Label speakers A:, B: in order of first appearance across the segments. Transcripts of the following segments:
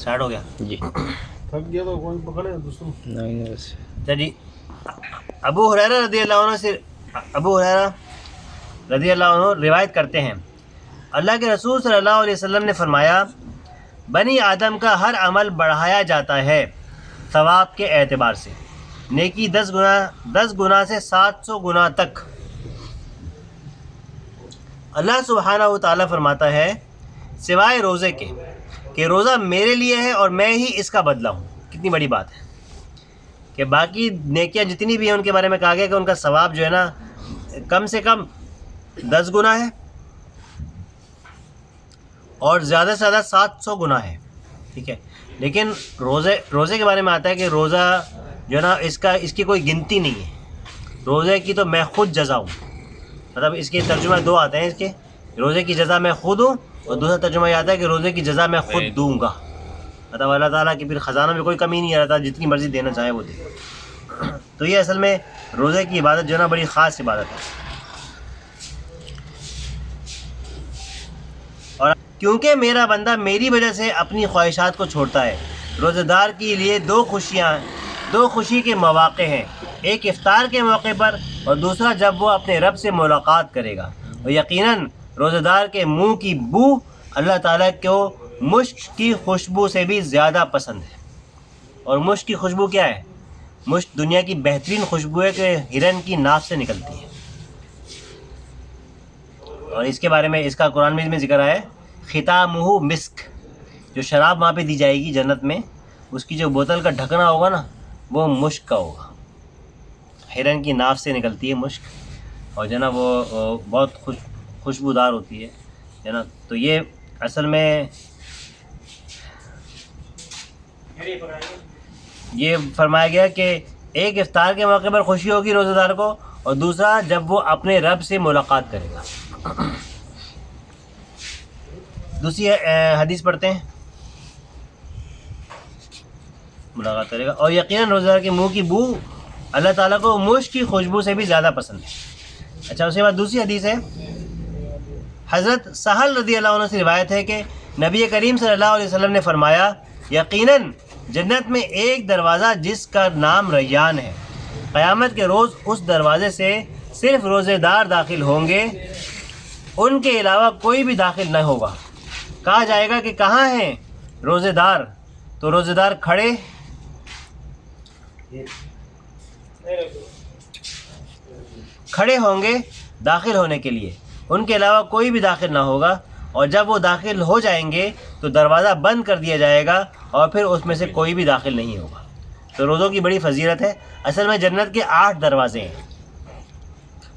A: Start ہو گیا
B: جی
C: تھک گیا تو کوئی پکڑے دوسروں.
B: نہیں بس.
A: جی ابو ہریرہ رضی اللہ عنہ روایت کرتے ہیں اللہ کے رسول صلی اللہ علیہ وسلم نے فرمایا بنی آدم کا ہر عمل بڑھایا جاتا ہے ثواب کے اعتبار سے، نیکی 10 گنا سے 700 گنا تک. اللہ سبحانہ و تعالیٰ فرماتا ہے سوائے روزے کے کہ روزہ میرے لیے ہے اور میں ہی اس کا بدلہ ہوں. کتنی بڑی بات ہے کہ باقی نیکیاں جتنی بھی ہیں ان کے بارے میں کہا گیا کہ ان کا ثواب جو ہے نا کم سے کم 10 گنا ہے اور زیادہ سے زیادہ 700 گنا ہے. ٹھیک ہے، لیکن روزے کے بارے میں آتا ہے کہ روزہ جو ہے نا اس کی کوئی گنتی نہیں ہے. روزے کی تو میں خود جزا ہوں، مطلب اس کے ترجمہ 2 آتے ہیں اس کے. روزے کی جزا میں خود ہوں اور دوسرا ترجمہ یہ آتا ہے کہ روزے کی جزا میں خود دوں گا. مطلب اللہ تعالیٰ کی پھر خزانہ میں کوئی کمی نہیں رہتا، جتنی مرضی دینا چاہے وہ دے. تو یہ اصل میں روزے کی عبادت جو ہے نا بڑی خاص عبادت ہے. اور کیونکہ میرا بندہ میری وجہ سے اپنی خواہشات کو چھوڑتا ہے. روزہ دار کے لیے 2 خوشی کے مواقع ہیں، ایک افطار کے موقع پر اور دوسرا جب وہ اپنے رب سے ملاقات کرے گا. اور یقیناً روزہ دار کے منہ کی بو اللہ تعالیٰ کو مشک کی خوشبو سے بھی زیادہ پسند ہے. اور مشک کی خوشبو کیا ہے؟ مشک دنیا کی بہترین خوشبو ہے کہ ہرن کی ناف سے نکلتی ہے. اور اس کے بارے میں اس کا قرآن میں ذکر ہے ختامہ مسک. جو شراب وہاں پہ دی جائے گی جنت میں، اس کی جو بوتل کا ڈھکنا ہوگا نا وہ مشک کا ہوگا. ہرن کی ناف سے نکلتی ہے مشک اور جو ہے نا وہ بہت خوشبودار ہوتی ہے نا. تو یہ اصل میں یہ فرمایا گیا کہ ایک افطار کے موقع پر خوشی ہوگی روزہ دار کو اور دوسرا جب وہ اپنے رب سے ملاقات کرے گا. دوسری حدیث پڑھتے ہیں، ملاقات کرے گا. اور یقیناً روزہ دار کے منہ کی بو اللہ تعالیٰ کو مشک کی خوشبو سے بھی زیادہ پسند ہے. اچھا، اس کے بعد دوسری حدیث ہے حضرت سہل رضی اللہ عنہ سے روایت ہے کہ نبی کریم صلی اللہ علیہ وسلم نے فرمایا یقیناً جنت میں ایک دروازہ جس کا نام ریان ہے، قیامت کے روز اس دروازے سے صرف روزے دار داخل ہوں گے، ان کے علاوہ کوئی بھی داخل نہ ہوگا. کہا جائے گا کہ کہاں ہیں روزے دار؟ تو روزے دار کھڑے ہوں گے داخل ہونے کے لیے، ان کے علاوہ کوئی بھی داخل نہ ہوگا. اور جب وہ داخل ہو جائیں گے تو دروازہ بند کر دیا جائے گا اور پھر اس میں سے کوئی بھی داخل نہیں ہوگا. تو روزوں کی بڑی فضیلت ہے. اصل میں جنت کے 8 دروازے ہیں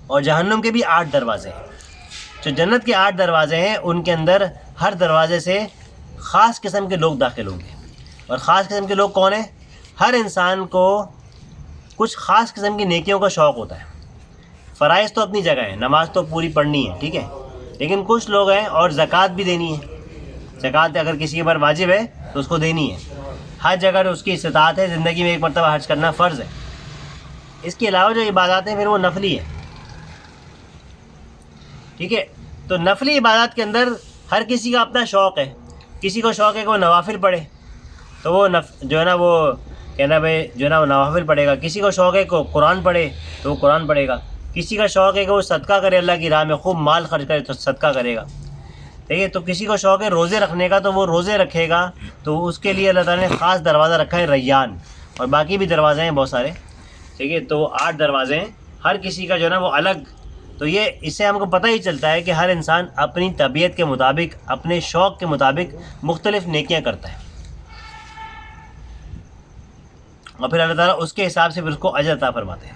A: اور جہنم کے بھی 8 دروازے ہیں. جو جنت کے 8 دروازے ہیں ان کے اندر ہر دروازے سے خاص قسم کے لوگ داخل ہوں گے. اور خاص قسم کے لوگ کون ہیں؟ ہر انسان کو کچھ خاص قسم کی نیکیوں کا شوق ہوتا ہے. فرائض تو اپنی جگہ ہے، نماز تو پوری پڑھنی ہے، ٹھیک ہے، لیکن کچھ لوگ ہیں اور زکوٰۃ بھی دینی ہے. زکوٰۃ اگر کسی کے اوپر واجب ہے تو اس کو دینی ہے. ہر جگہ اس کی استطاعت ہے، زندگی میں ایک مرتبہ حج کرنا فرض ہے. اس کے علاوہ جو عبادات ہیں پھر وہ نفلی ہے. ٹھیک ہے، تو نفلی عبادات کے اندر ہر کسی کا اپنا شوق ہے. کسی کو شوق ہے کہ وہ نوافل پڑھے تو وہ جو ہے نا وہ کہنا بھائی جو ہے نا وہ نوافل پڑھے گا. کسی کو شوق ہے کہ قرآن پڑھے تو وہ قرآن پڑھے گا. کسی کا شوق ہے کہ وہ صدقہ کرے، اللہ کی راہ میں خوب مال خرچ کرے تو صدقہ کرے گا. ٹھیک ہے، تو کسی کو شوق ہے روزے رکھنے کا تو وہ روزے رکھے گا. تو اس کے لیے اللہ تعالیٰ نے خاص دروازہ رکھا ہے ریان، اور باقی بھی دروازے ہیں بہت سارے. ٹھیک ہے، تو 8 دروازے ہیں، ہر کسی کا جو ہے نا وہ الگ. تو یہ اس سے ہم کو پتہ ہی چلتا ہے کہ ہر انسان اپنی طبیعت کے مطابق، اپنے شوق کے مطابق مختلف نیکیاں کرتا ہے اور پھر اللہ تعالیٰ اس کے حساب سے پھر اس کو اجر عطا فرماتے ہیں.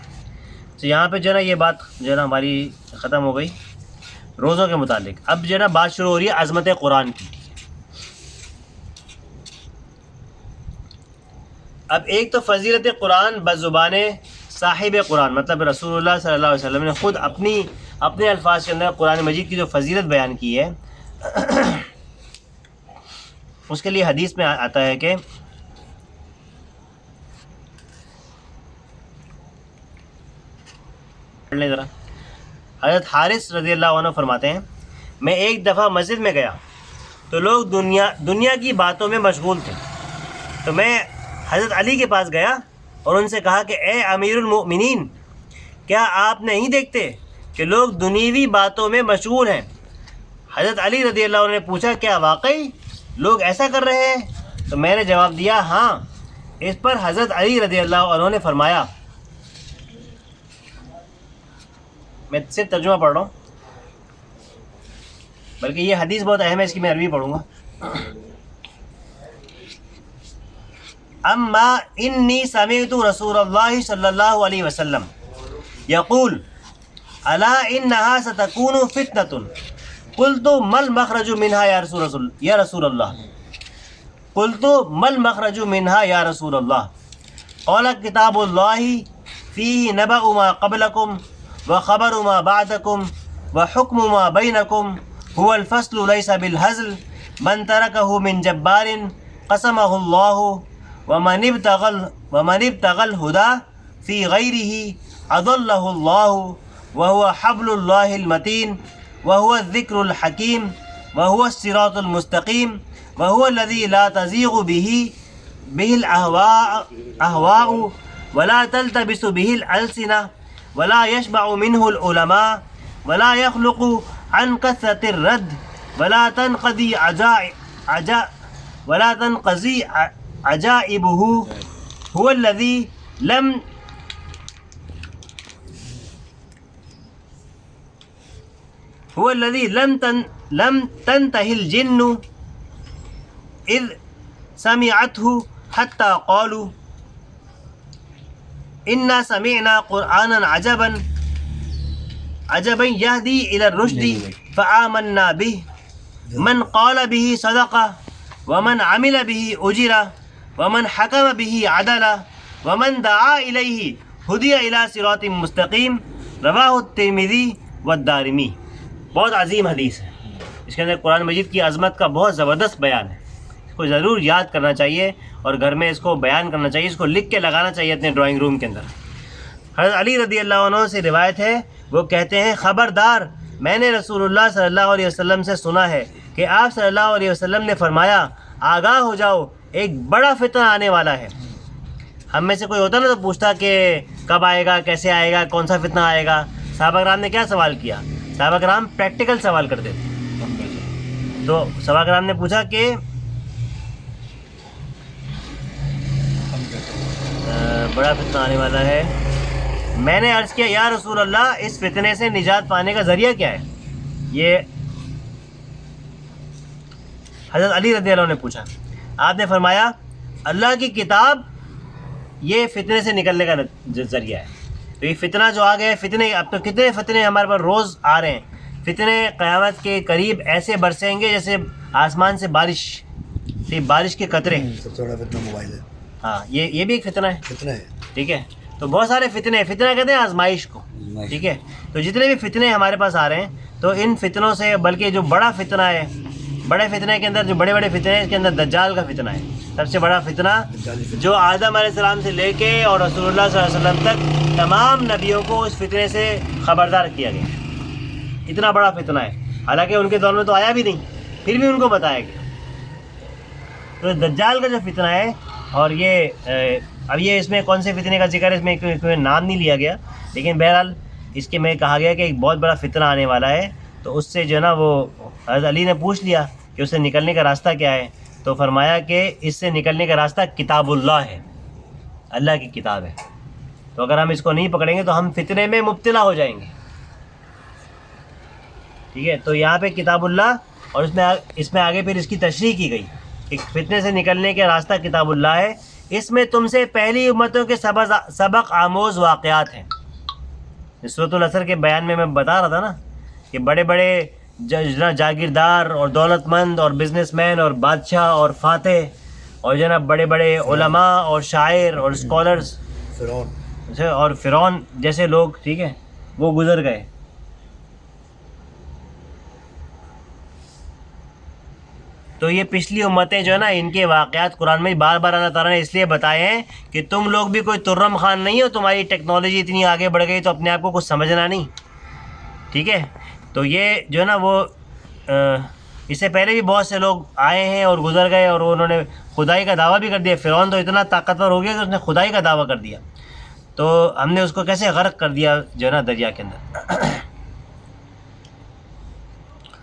A: تو یہاں پہ جو ہے نا یہ بات جو ہے نا ہماری ختم ہو گئی روزوں کے متعلق. اب جو ہے نا بات شروع ہو رہی ہے عظمت قرآن کی. اب ایک تو فضیلت قرآن بزبان صاحب قرآن، مطلب رسول اللہ صلی اللہ علیہ وسلم نے خود اپنے الفاظ کے اندر قرآن مجید کی جو فضیلت بیان کی ہے اس کے لیے حدیث میں آتا ہے کہ ذرا حضرت حارث رضی اللہ عنہ فرماتے ہیں میں ایک دفعہ مسجد میں گیا تو لوگ دنیا کی باتوں میں مشغول تھے. تو میں حضرت علی کے پاس گیا اور ان سے کہا کہ اے امیر المؤمنین، کیا آپ نہیں دیکھتے کہ لوگ دنیوی باتوں میں مشغول ہیں؟ حضرت علی رضی اللہ عنہ نے پوچھا کیا واقعی لوگ ایسا کر رہے ہیں؟ تو میں نے جواب دیا ہاں۔ اس پر حضرت علی رضی اللہ عنہ نے فرمایا، میں صرف ترجمہ پڑھ رہا ہوں، بلکہ یہ حدیث بہت اہم ہے، اس کی میں عربی پڑھوں گا۔ اما انی سمعت رسول اللہ صلی اللہ علیہ وسلم یقول الا انها ستكون فتنة قلت ما المخرج منها یا رسول اللہ قلت ما المخرج منها یا رسول اللہ قال کتاب اللہ فیہ نبأ ما قبلکم وخبر ما بعدکم وحکم ما بینکم هو الفصل ليس بالهزل من تركه من جبار قسمه الله ومن ابتغى الهدى في غيره أضله الله وهو حبل الله المتين وهو الذكر الحكيم وهو الصراط المستقيم وهو الذي لا تزيغ به الأهواء ولا تلتبس به الألسنة ولا يشبع منه العلماء ولا يخلق عن كثرة الرد ولا تنقضي عجائبه هو الذي لم تنتهي الجن إذ سمعته حتى قالوا إنا سمعنا قرآنا عجبا يهدي إلى الرشد فآمنا به من قال به صدقة ومن عمل به أجر ومن حكم به عدل ومن دعا إليه هدي إلى صراط مستقيم رواہ الترمذی والدارمی۔ بہت عظیم حدیث ہے، اس کے اندر قرآن مجید کی عظمت کا بہت زبردست بیان ہے، اس کو ضرور یاد کرنا چاہیے اور گھر میں اس کو بیان کرنا چاہیے، اس کو لکھ کے لگانا چاہیے اپنے ڈرائنگ روم کے اندر۔ حضرت علی رضی اللہ عنہ سے روایت ہے، وہ کہتے ہیں خبردار، میں نے رسول اللہ صلی اللہ علیہ وسلم سے سنا ہے کہ آپ صلی اللہ علیہ وسلم نے فرمایا آگاہ ہو جاؤ، ایک بڑا فتنہ آنے والا ہے۔ ہم میں سے کوئی ہوتا نا تو پوچھتا کہ کب آئے گا، کیسے آئے گا، کون سا فتنہ آئے گا۔ صحابہ کرام نے کیا سوال کیا؟ صحابہ کرام پریکٹیکل سوال کرتے تھے، تو صحابہ کرام نے پوچھا کہ بڑا فتنہ آنے والا ہے۔ میں نے عرض کیا یا رسول اللہ، اس فتنے سے نجات پانے کا ذریعہ کیا ہے؟ یہ حضرت علی رضی اللہ عنہ نے پوچھا۔ آپ نے فرمایا اللہ کی کتاب یہ فتنے سے نکلنے کا ذریعہ ہے۔ تو یہ فتنہ جو آ گیا ہے، فتنے اب تو کتنے فتنے ہمارے پاس روز آ رہے ہیں۔ فتنے قیامت کے قریب ایسے برسیں گے جیسے آسمان سے بارش کے قطرے۔
B: سب سے بڑا فتنہ موبائل ہے۔
A: ہاں، یہ بھی ایک فتنہ ہے،
B: فتنہ ہے۔
A: ٹھیک ہے۔ تو بہت سارے فتنے کہتے ہیں آزمائش کو، ٹھیک ہے۔ تو جتنے بھی فتنے ہمارے پاس آ رہے ہیں، تو ان فتنوں سے بلکہ جو بڑا فتنہ ہے، بڑے فتنے کے اندر جو بڑے فتنے ہیں، اس کے اندر دجال کا فتنہ ہے سب سے بڑا فتنہ، جو آدم علیہ السلام سے لے کے اور رسول اللہ صلی اللہ علیہ وسلم تک تمام نبیوں کو اس فتنے سے خبردار کیا گیا۔ اتنا بڑا فتنہ ہے، حالانکہ ان کے دور میں تو آیا بھی نہیں، پھر بھی ان کو بتایا گیا۔ تو دجال کا جو فتنہ ہے، اور یہ اب یہ اس میں کون سے فتنے کا ذکر ہے، اس میں کوئی نام نہیں لیا گیا، لیکن بہرحال اس کے میں کہا گیا کہ ایک بہت بڑا فتنہ آنے والا ہے۔ تو اس سے جو ہے نا، وہ حضرت علی نے پوچھ لیا کہ اس سے نکلنے کا راستہ کیا ہے، تو فرمایا کہ اس سے نکلنے کا راستہ کتاب اللہ ہے، اللہ کی کتاب ہے۔ تو اگر ہم اس کو نہیں پکڑیں گے تو ہم فتنے میں مبتلا ہو جائیں گے، ٹھیک ہے۔ تو یہاں پہ کتاب اللہ، اور اس میں آگے پھر اس کی تشریح کی گئی کہ فتنے سے نکلنے کا راستہ کتاب اللہ ہے، اس میں تم سے پہلی امتوں کے سبق آموز واقعات ہیں۔ سورۃ العصر کے بیان میں بتا رہا تھا نا کہ بڑے بڑے جاگیردار اور دولت مند اور بزنس مین اور بادشاہ اور فاتح اور جو ہے نا بڑے بڑے علماء اور شاعر اور اسکالرز اور فرعون جیسے لوگ، ٹھیک ہے، وہ گزر گئے۔ تو یہ پچھلی امتیں جو ہے نا، ان کے واقعات قرآن میں بار بار اللہ تعالیٰ نے اس لیے بتائے ہیں کہ تم لوگ بھی کوئی ترم خان نہیں ہو، تمہاری ٹیکنالوجی اتنی آگے بڑھ گئی تو اپنے آپ کو کچھ سمجھنا نہیں، ٹھیک ہے۔ تو یہ جو ہے نا، وہ اس سے پہلے بھی بہت سے لوگ آئے ہیں اور گزر گئے، اور انہوں نے خدائی کا دعویٰ بھی کر دیا. فرعون تو اتنا طاقتور ہو گیا کہ اس نے خدائی کا دعویٰ کر دیا. تو ہم نے اس کو کیسے غرق کر دیا جو ہے نا دریا کے اندر.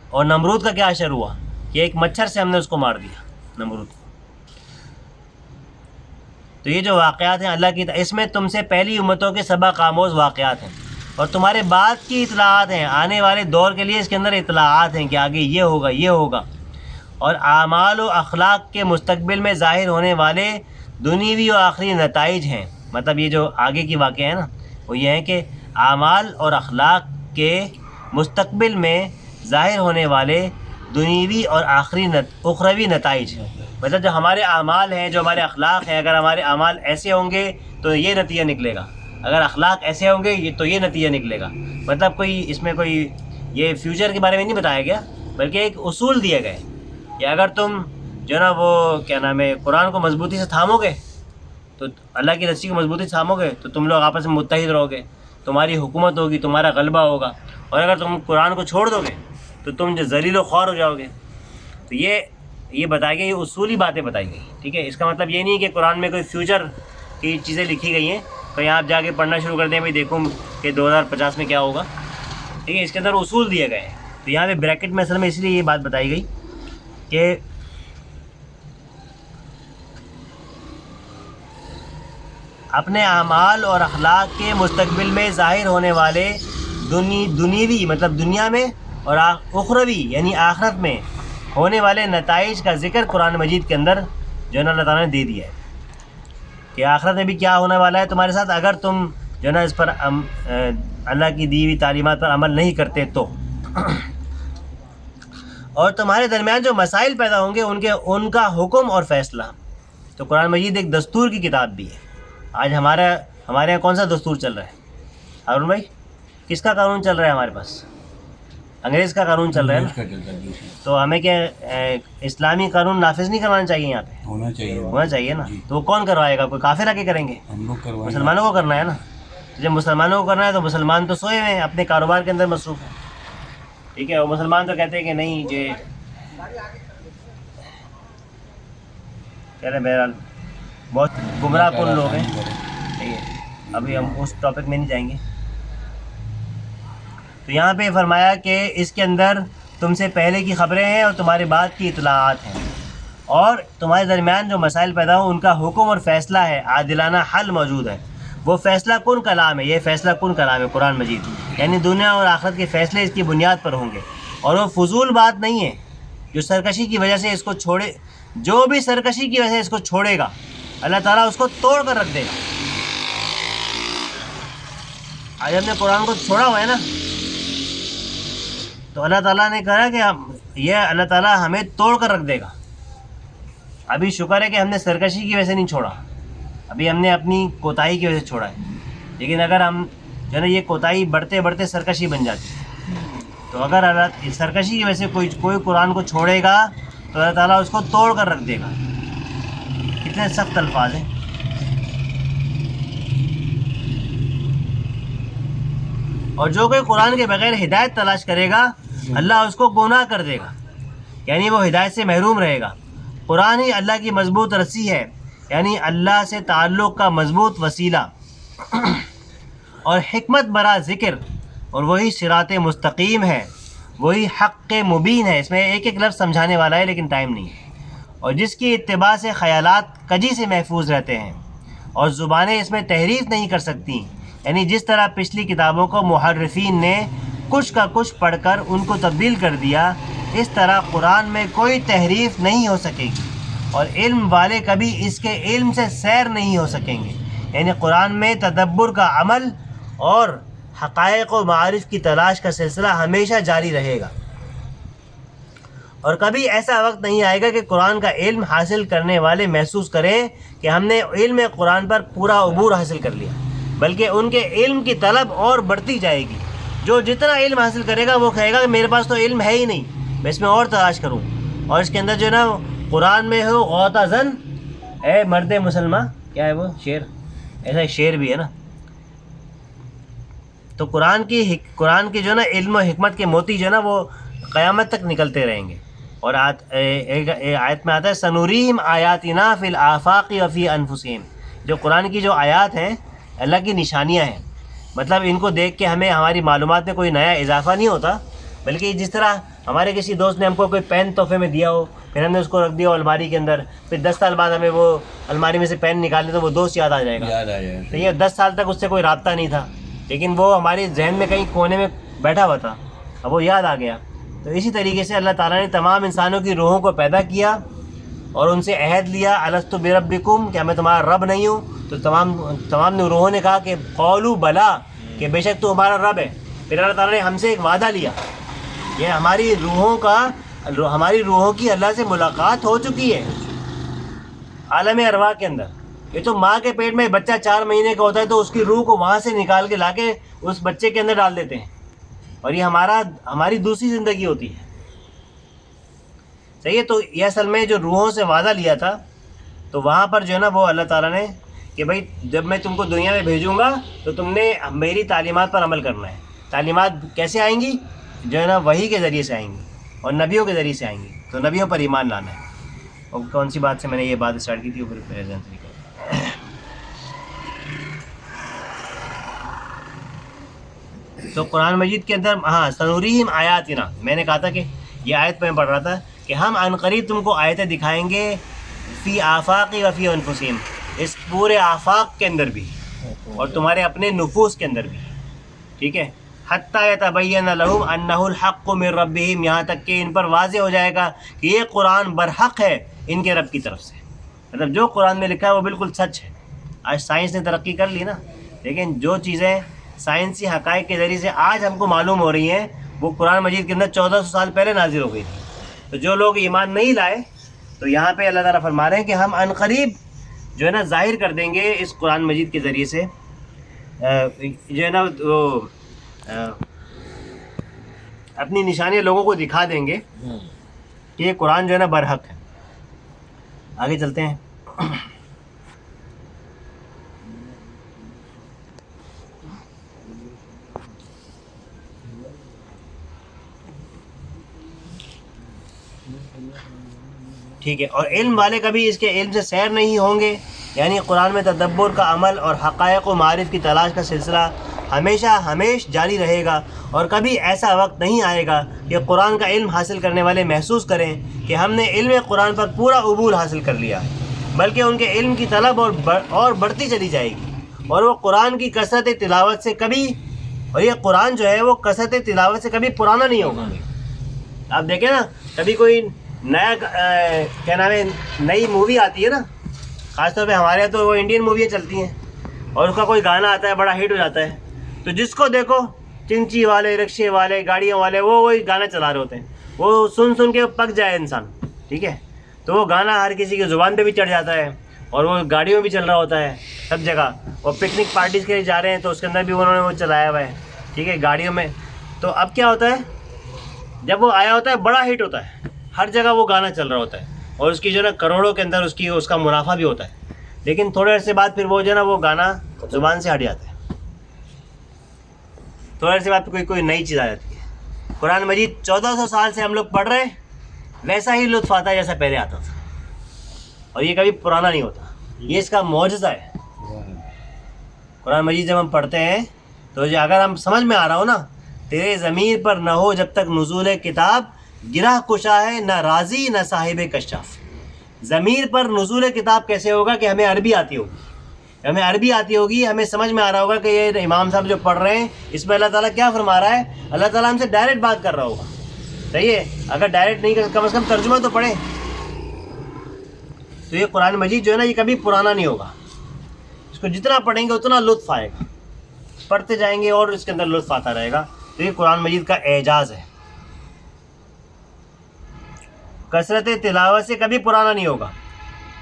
A: اور نمرود کا کیا اشر ہوا کہ ایک مچھر سے ہم نے اس کو مار دیا نمرود کو. تو یہ جو واقعات ہیں اللہ کی اس میں تم سے پہلی امتوں کے سبق آموز واقعات ہیں اور تمہارے بعد کی اطلاعات ہیں. آنے والے دور کے لیے اس کے اندر اطلاعات ہیں کہ آگے یہ ہوگا یہ ہوگا. اور اعمال و اخلاق کے مستقبل میں ظاہر ہونے والے دنیوی و آخری نتائج ہیں. مطلب یہ جو آگے کی واقعہ ہے نا وہ یہ ہے کہ اعمال اور اخلاق کے مستقبل میں ظاہر ہونے والے دنیوی اور اخروی نتائج ہیں. مطلب جو ہمارے اعمال ہیں جو ہمارے اخلاق ہیں اگر ہمارے اعمال ایسے ہوں گے تو یہ نتیجہ نکلے گا. اگر اخلاق ایسے ہوں گے تو یہ نتیجہ نکلے گا. مطلب کوئی اس میں کوئی یہ فیوچر کے بارے میں نہیں بتایا گیا بلکہ ایک اصول دیے گئے کہ اگر تم جو ہے نا وہ کیا نام ہے قرآن کو مضبوطی سے تھامو گے تو اللہ کی رسی کو مضبوطی سے تھامو گے تو تم لوگ آپس میں متحد رہو گے, تمہاری حکومت ہوگی, تمہارا غلبہ ہوگا. اور اگر تم قرآن کو چھوڑ دو گے تو تم جو ذلیل و خوار ہو جاؤ گے. تو یہ بتایا گیا, یہ اصولی باتیں بتائی گئی. ٹھیک ہے, اس کا مطلب یہ نہیں کہ قرآن میں کوئی فیوچر کی چیزیں لکھی گئی ہیں کہیں آپ جا کے پڑھنا شروع کر دیں بھائی دیکھوں کہ 2050 میں کیا ہوگا. ٹھیک ہے, اس کے اندر اصول دیے گئے ہیں. تو یہاں پہ بریکٹ میں اصل میں اس لیے یہ بات بتائی گئی کہ اپنے اعمال اور اخلاق کے مستقبل میں ظاہر ہونے والے دنیوی مطلب دنیا میں اور اخروی یعنی آخرت میں ہونے والے نتائج کا ذکر قرآن مجید کے اندر جو ہے نا اللہ تعالیٰ نے دے دیا ہے کہ آخرت میں بھی کیا ہونے والا ہے تمہارے ساتھ اگر تم جو ہے نا اس پر اللہ کی دی ہوئی تعلیمات پر عمل نہیں کرتے تو. اور تمہارے درمیان جو مسائل پیدا ہوں گے ان کا حکم اور فیصلہ. تو قرآن مجید ایک دستور کی کتاب بھی ہے. آج ہمارے یہاں کون سا دستور چل رہا ہے ہارون بھائی؟ کس کا قانون چل رہا ہے ہمارے پاس؟ انگریز کا قانون چل رہا ہے نا. تو ہمیں کیا اسلامی قانون نافذ نہیں کروانا چاہیے؟ یہاں پہ ہونا چاہیے نا. تو وہ کون کروائے گا؟ کوئی کافر آ کے کریں گے؟ مسلمانوں کو کرنا ہے نا. جب مسلمانوں کو کرنا ہے تو مسلمان تو سوئے ہوئے ہیں اپنے کاروبار کے اندر مصروف ہیں. ٹھیک ہے, اور مسلمان تو کہتے ہیں کہ نہیں یہ کہہ رہے بہرحال بہت گمراہ کن لوگ ہیں. ٹھیک ہے, ابھی ہم اس ٹاپک میں نہیں جائیں گے. تو یہاں پہ فرمایا کہ اس کے اندر تم سے پہلے کی خبریں ہیں اور تمہارے بعد کی اطلاعات ہیں اور تمہارے درمیان جو مسائل پیدا ہوں ان کا حکم اور فیصلہ ہے, عادلانہ حل موجود ہے. وہ فیصلہ کن کلام ہے, یہ فیصلہ کن کلام ہے قرآن مجید, یعنی دنیا اور آخرت کے فیصلے اس کی بنیاد پر ہوں گے. اور وہ فضول بات نہیں ہے جو سرکشی کی وجہ سے اس کو چھوڑے, جو بھی سرکشی کی وجہ سے اس کو چھوڑے گا اللہ تعالیٰ اس کو توڑ کر رکھ دے گا. آج ہم نے قرآن کو چھوڑا ہوا ہے نا تو اللہ تعالیٰ نے کہا کہ یہ اللہ تعالیٰ ہمیں توڑ کر رکھ دے گا. ابھی شکر ہے کہ ہم نے سرکشی کی وجہ سے نہیں چھوڑا, ابھی ہم نے اپنی کوتاہی کی وجہ سے چھوڑا ہے. لیکن اگر ہم جو ہے نا یہ کوتاہی بڑھتے بڑھتے سرکشی بن جاتی ہے, تو اگر اللہ سرکشی کی وجہ سے کوئی قرآن کو چھوڑے گا تو اللہ تعالیٰ اس کو توڑ کر رکھ دے گا. کتنے سخت الفاظ ہیں. اور جو کوئی قرآن کے بغیر ہدایت تلاش کرے گا اللہ اس کو گمراہ کر دے گا, یعنی وہ ہدایت سے محروم رہے گا. قرآن ہی اللہ کی مضبوط رسی ہے, یعنی اللہ سے تعلق کا مضبوط وسیلہ اور حکمت برا ذکر, اور وہی صراط مستقیم ہے, وہی حق مبین ہے. اس میں ایک ایک لفظ سمجھانے والا ہے لیکن ٹائم نہیں ہے. اور جس کی اتباع سے خیالات کجی سے محفوظ رہتے ہیں اور زبانیں اس میں تحریف نہیں کر سکتی, یعنی جس طرح پچھلی کتابوں کو محرفین نے کچھ کا کچھ پڑھ کر ان کو تبدیل کر دیا, اس طرح قرآن میں کوئی تحریف نہیں ہو سکے گی اور علم والے کبھی اس کے علم سے سیر نہیں ہو سکیں گے. یعنی قرآن میں تدبر کا عمل اور حقائق و معارف کی تلاش کا سلسلہ ہمیشہ جاری رہے گا, اور کبھی ایسا وقت نہیں آئے گا کہ قرآن کا علم حاصل کرنے والے محسوس کریں کہ ہم نے علم قرآن پر پورا عبور حاصل کر لیا, بلکہ ان کے علم کی طلب اور بڑھتی جائے گی. جو جتنا علم حاصل کرے گا وہ کہے گا کہ میرے پاس تو علم ہے ہی نہیں, میں اس میں اور تلاش کروں. اور اس کے اندر جو ہے نا قرآن میں ہو غوطہ زن اے مرد مسلمان, کیا ہے وہ شعر, ایسا ایک شعر بھی ہے نا. تو قرآن کی جو ہے نا علم و حکمت کے موتی جو ہے نا وہ قیامت تک نکلتے رہیں گے, اور ایک آیت میں آتا ہے سنوریم آیاتنا فی الآفاق وفی انفسہم، جو قرآن کی جو آیات ہیں اللہ کی نشانیاں ہیں، مطلب ان کو دیکھ کے ہمیں ہماری معلومات میں کوئی نیا اضافہ نہیں ہوتا، بلکہ جس طرح ہمارے کسی دوست نے ہم کو کوئی پین تحفے میں دیا ہو، پھر ہم نے اس کو رکھ دیا ہو الماری کے اندر، پھر 10 سال بعد ہمیں وہ الماری میں سے پین نکالنے تو وہ دوست یاد آ جائے گا، تو یہ 10 سال تک اس سے کوئی رابطہ نہیں تھا، لیکن وہ ہمارے ذہن میں کہیں کونے میں بیٹھا ہوا تھا، اب وہ یاد آ گیا۔ تو اسی طریقے سے اللہ تعالیٰ نے تمام انسانوں کی روحوں کو پیدا کیا اور ان سے عہد لیا الستُ بربکم، کہ میں تمہارا رب نہیں ہوں، تو تمام روحوں نے کہا کہ قولوا بلا، کہ بے شک تو ہمارا رب ہے۔ پھر اللہ تعالیٰ نے ہم سے ایک وعدہ لیا، یہ ہماری روحوں کی اللہ سے ملاقات ہو چکی ہے عالم ارواح کے اندر۔ یہ تو ماں کے پیٹ میں بچہ 4 مہینے کا ہوتا ہے تو اس کی روح کو وہاں سے نکال کے لا کے اس بچے کے اندر ڈال دیتے ہیں، اور یہ ہماری دوسری زندگی ہوتی ہے، صحیح ہے۔ تو یہ اصل میں جو روحوں سے وعدہ لیا تھا، تو وہاں پر جو ہے نا وہ اللہ تعالیٰ نے کہ بھائی جب میں تم کو دنیا میں بھیجوں گا تو تم نے میری تعلیمات پر عمل کرنا ہے۔ تعلیمات کیسے آئیں گی؟ جو ہے نا وحی کے ذریعے سے آئیں گی اور نبیوں کے ذریعے سے آئیں گی، تو نبیوں پر ایمان لانا ہے۔ اور کون سی بات سے میں نے یہ بات اسٹارٹ کی تھی، وہ پھر ذہن سے نکل گئی۔ تو قرآن مجید کے اندر سنوریم آیاتنا، میں نے کہا تھا کہ یہ آیت میں پڑھ رہا تھا کہ ہم عنقریب تم کو آیتیں دکھائیں گے فی آفاقی و فی انفسہم، اس پورے آفاق کے اندر بھی اور تمہارے اپنے نفوس کے اندر بھی، ٹھیک ہے، حتیٰ یتبین لہم انہ الحق من ربہم، یہاں تک کہ ان پر واضح ہو جائے گا کہ یہ قرآن برحق ہے ان کے رب کی طرف سے، مطلب جو قرآن میں لکھا ہے وہ بالکل سچ ہے۔ آج سائنس نے ترقی کر لی نا، لیکن جو چیزیں سائنسی حقائق کے ذریعے سے آج ہم کو معلوم ہو رہی ہیں وہ قرآن مجید کے اندر 1400 سال پہلے نازل ہو گئی تھی۔ تو جو لوگ ایمان نہیں لائے، تو یہاں پہ اللہ تعالیٰ فرما رہے ہیں کہ ہم عنقریب جو ہے نا ظاہر کر دیں گے اس قرآن مجید کے ذریعے سے، جو ہے نا وہ اپنی نشانیاں لوگوں کو دکھا دیں گے کہ یہ قرآن جو ہے نا برحق ہے۔ آگے چلتے ہیں۔ ٹھیک ہے، اور علم والے کبھی اس کے علم سے سیر نہیں ہوں گے، یعنی قرآن میں تدبر کا عمل اور حقائق و معارف کی تلاش کا سلسلہ ہمیشہ جاری رہے گا، اور کبھی ایسا وقت نہیں آئے گا کہ قرآن کا علم حاصل کرنے والے محسوس کریں کہ ہم نے علم قرآن پر پورا عبور حاصل کر لیا ہے، بلکہ ان کے علم کی طلب اور بڑھتی چلی جائے گی، اور وہ قرآن کی کثرت تلاوت سے کبھی، اور یہ قرآن جو ہے وہ کثرت تلاوت سے کبھی پرانا نہیں ہوگا۔ آپ دیکھیں نا، کبھی کوئی نیا کیا نام ہے نئی مووی آتی ہے نا، خاص طور پہ ہمارے یہاں تو وہ انڈین موویاں چلتی ہیں، اور اس کا کوئی گانا آتا ہے بڑا ہٹ ہو جاتا ہے، تو جس کو دیکھو چنچی والے، رکشے والے، گاڑیوں والے وہی گانا چلا رہے ہوتے ہیں، وہ سن کے پک جائے انسان، ٹھیک ہے، تو وہ گانا ہر کسی کی زبان پہ بھی چڑھ جاتا ہے، اور وہ گاڑیوں میں بھی چل رہا ہوتا ہے سب جگہ، اور پکنک پارٹیز کے لیے جا رہے ہیں تو اس کے اندر بھی انہوں نے وہ چلایا ہوا ہے، ٹھیک ہے، گاڑیوں میں۔ تو اب کیا ہوتا ہے، جب وہ آیا ہوتا ہے بڑا ہٹ ہوتا ہے، ہر جگہ وہ گانا چل رہا ہوتا ہے، اور اس کی جو ہے نا کروڑوں کے اندر اس کا منافع بھی ہوتا ہے، لیکن تھوڑے عرصے بعد پھر وہ جو ہے نا وہ گانا زبان سے ہٹ جاتا ہے، تھوڑے عرصے بعد کوئی نئی چیز آ جاتی ہے۔ قرآن مجید 1400 سال سے ہم لوگ پڑھ رہے ہیں، ویسا ہی لطف آتا ہے جیسا پہلے آتا تھا، اور یہ کبھی پرانا نہیں ہوتا، یہ اس کا معجزہ ہے۔ قرآن مجید جب ہم پڑھتے ہیں تو اگر ہم سمجھ میں آ رہا ہو نا، تیرے ضمیر پر نہ ہو جب تک نزول کتاب، گرہ کشا ہے نہ راضی نہ صاحب کشاف۔ ضمیر پر نزول کتاب کیسے ہوگا کہ ہمیں عربی آتی ہوگی، ہمیں سمجھ میں آ رہا ہوگا کہ یہ امام صاحب جو پڑھ رہے ہیں اس میں اللہ تعالیٰ کیا فرما رہا ہے، اللہ تعالیٰ ہم سے ڈائریکٹ بات کر رہا ہوگا، صحیح ہے، اگر ڈائریکٹ نہیں کم از کم ترجمہ تو پڑھیں۔ تو یہ قرآن مجید جو ہے نا یہ کبھی پرانا نہیں ہوگا، اس کو جتنا پڑھیں گے اتنا لطف آئے گا، پڑھتے جائیں گے اور اس کے اندر لطف آتا رہے گا۔ تو یہ قرآن مجید کا اعجاز ہے، کثرت تلاوت سے کبھی پرانا نہیں ہوگا،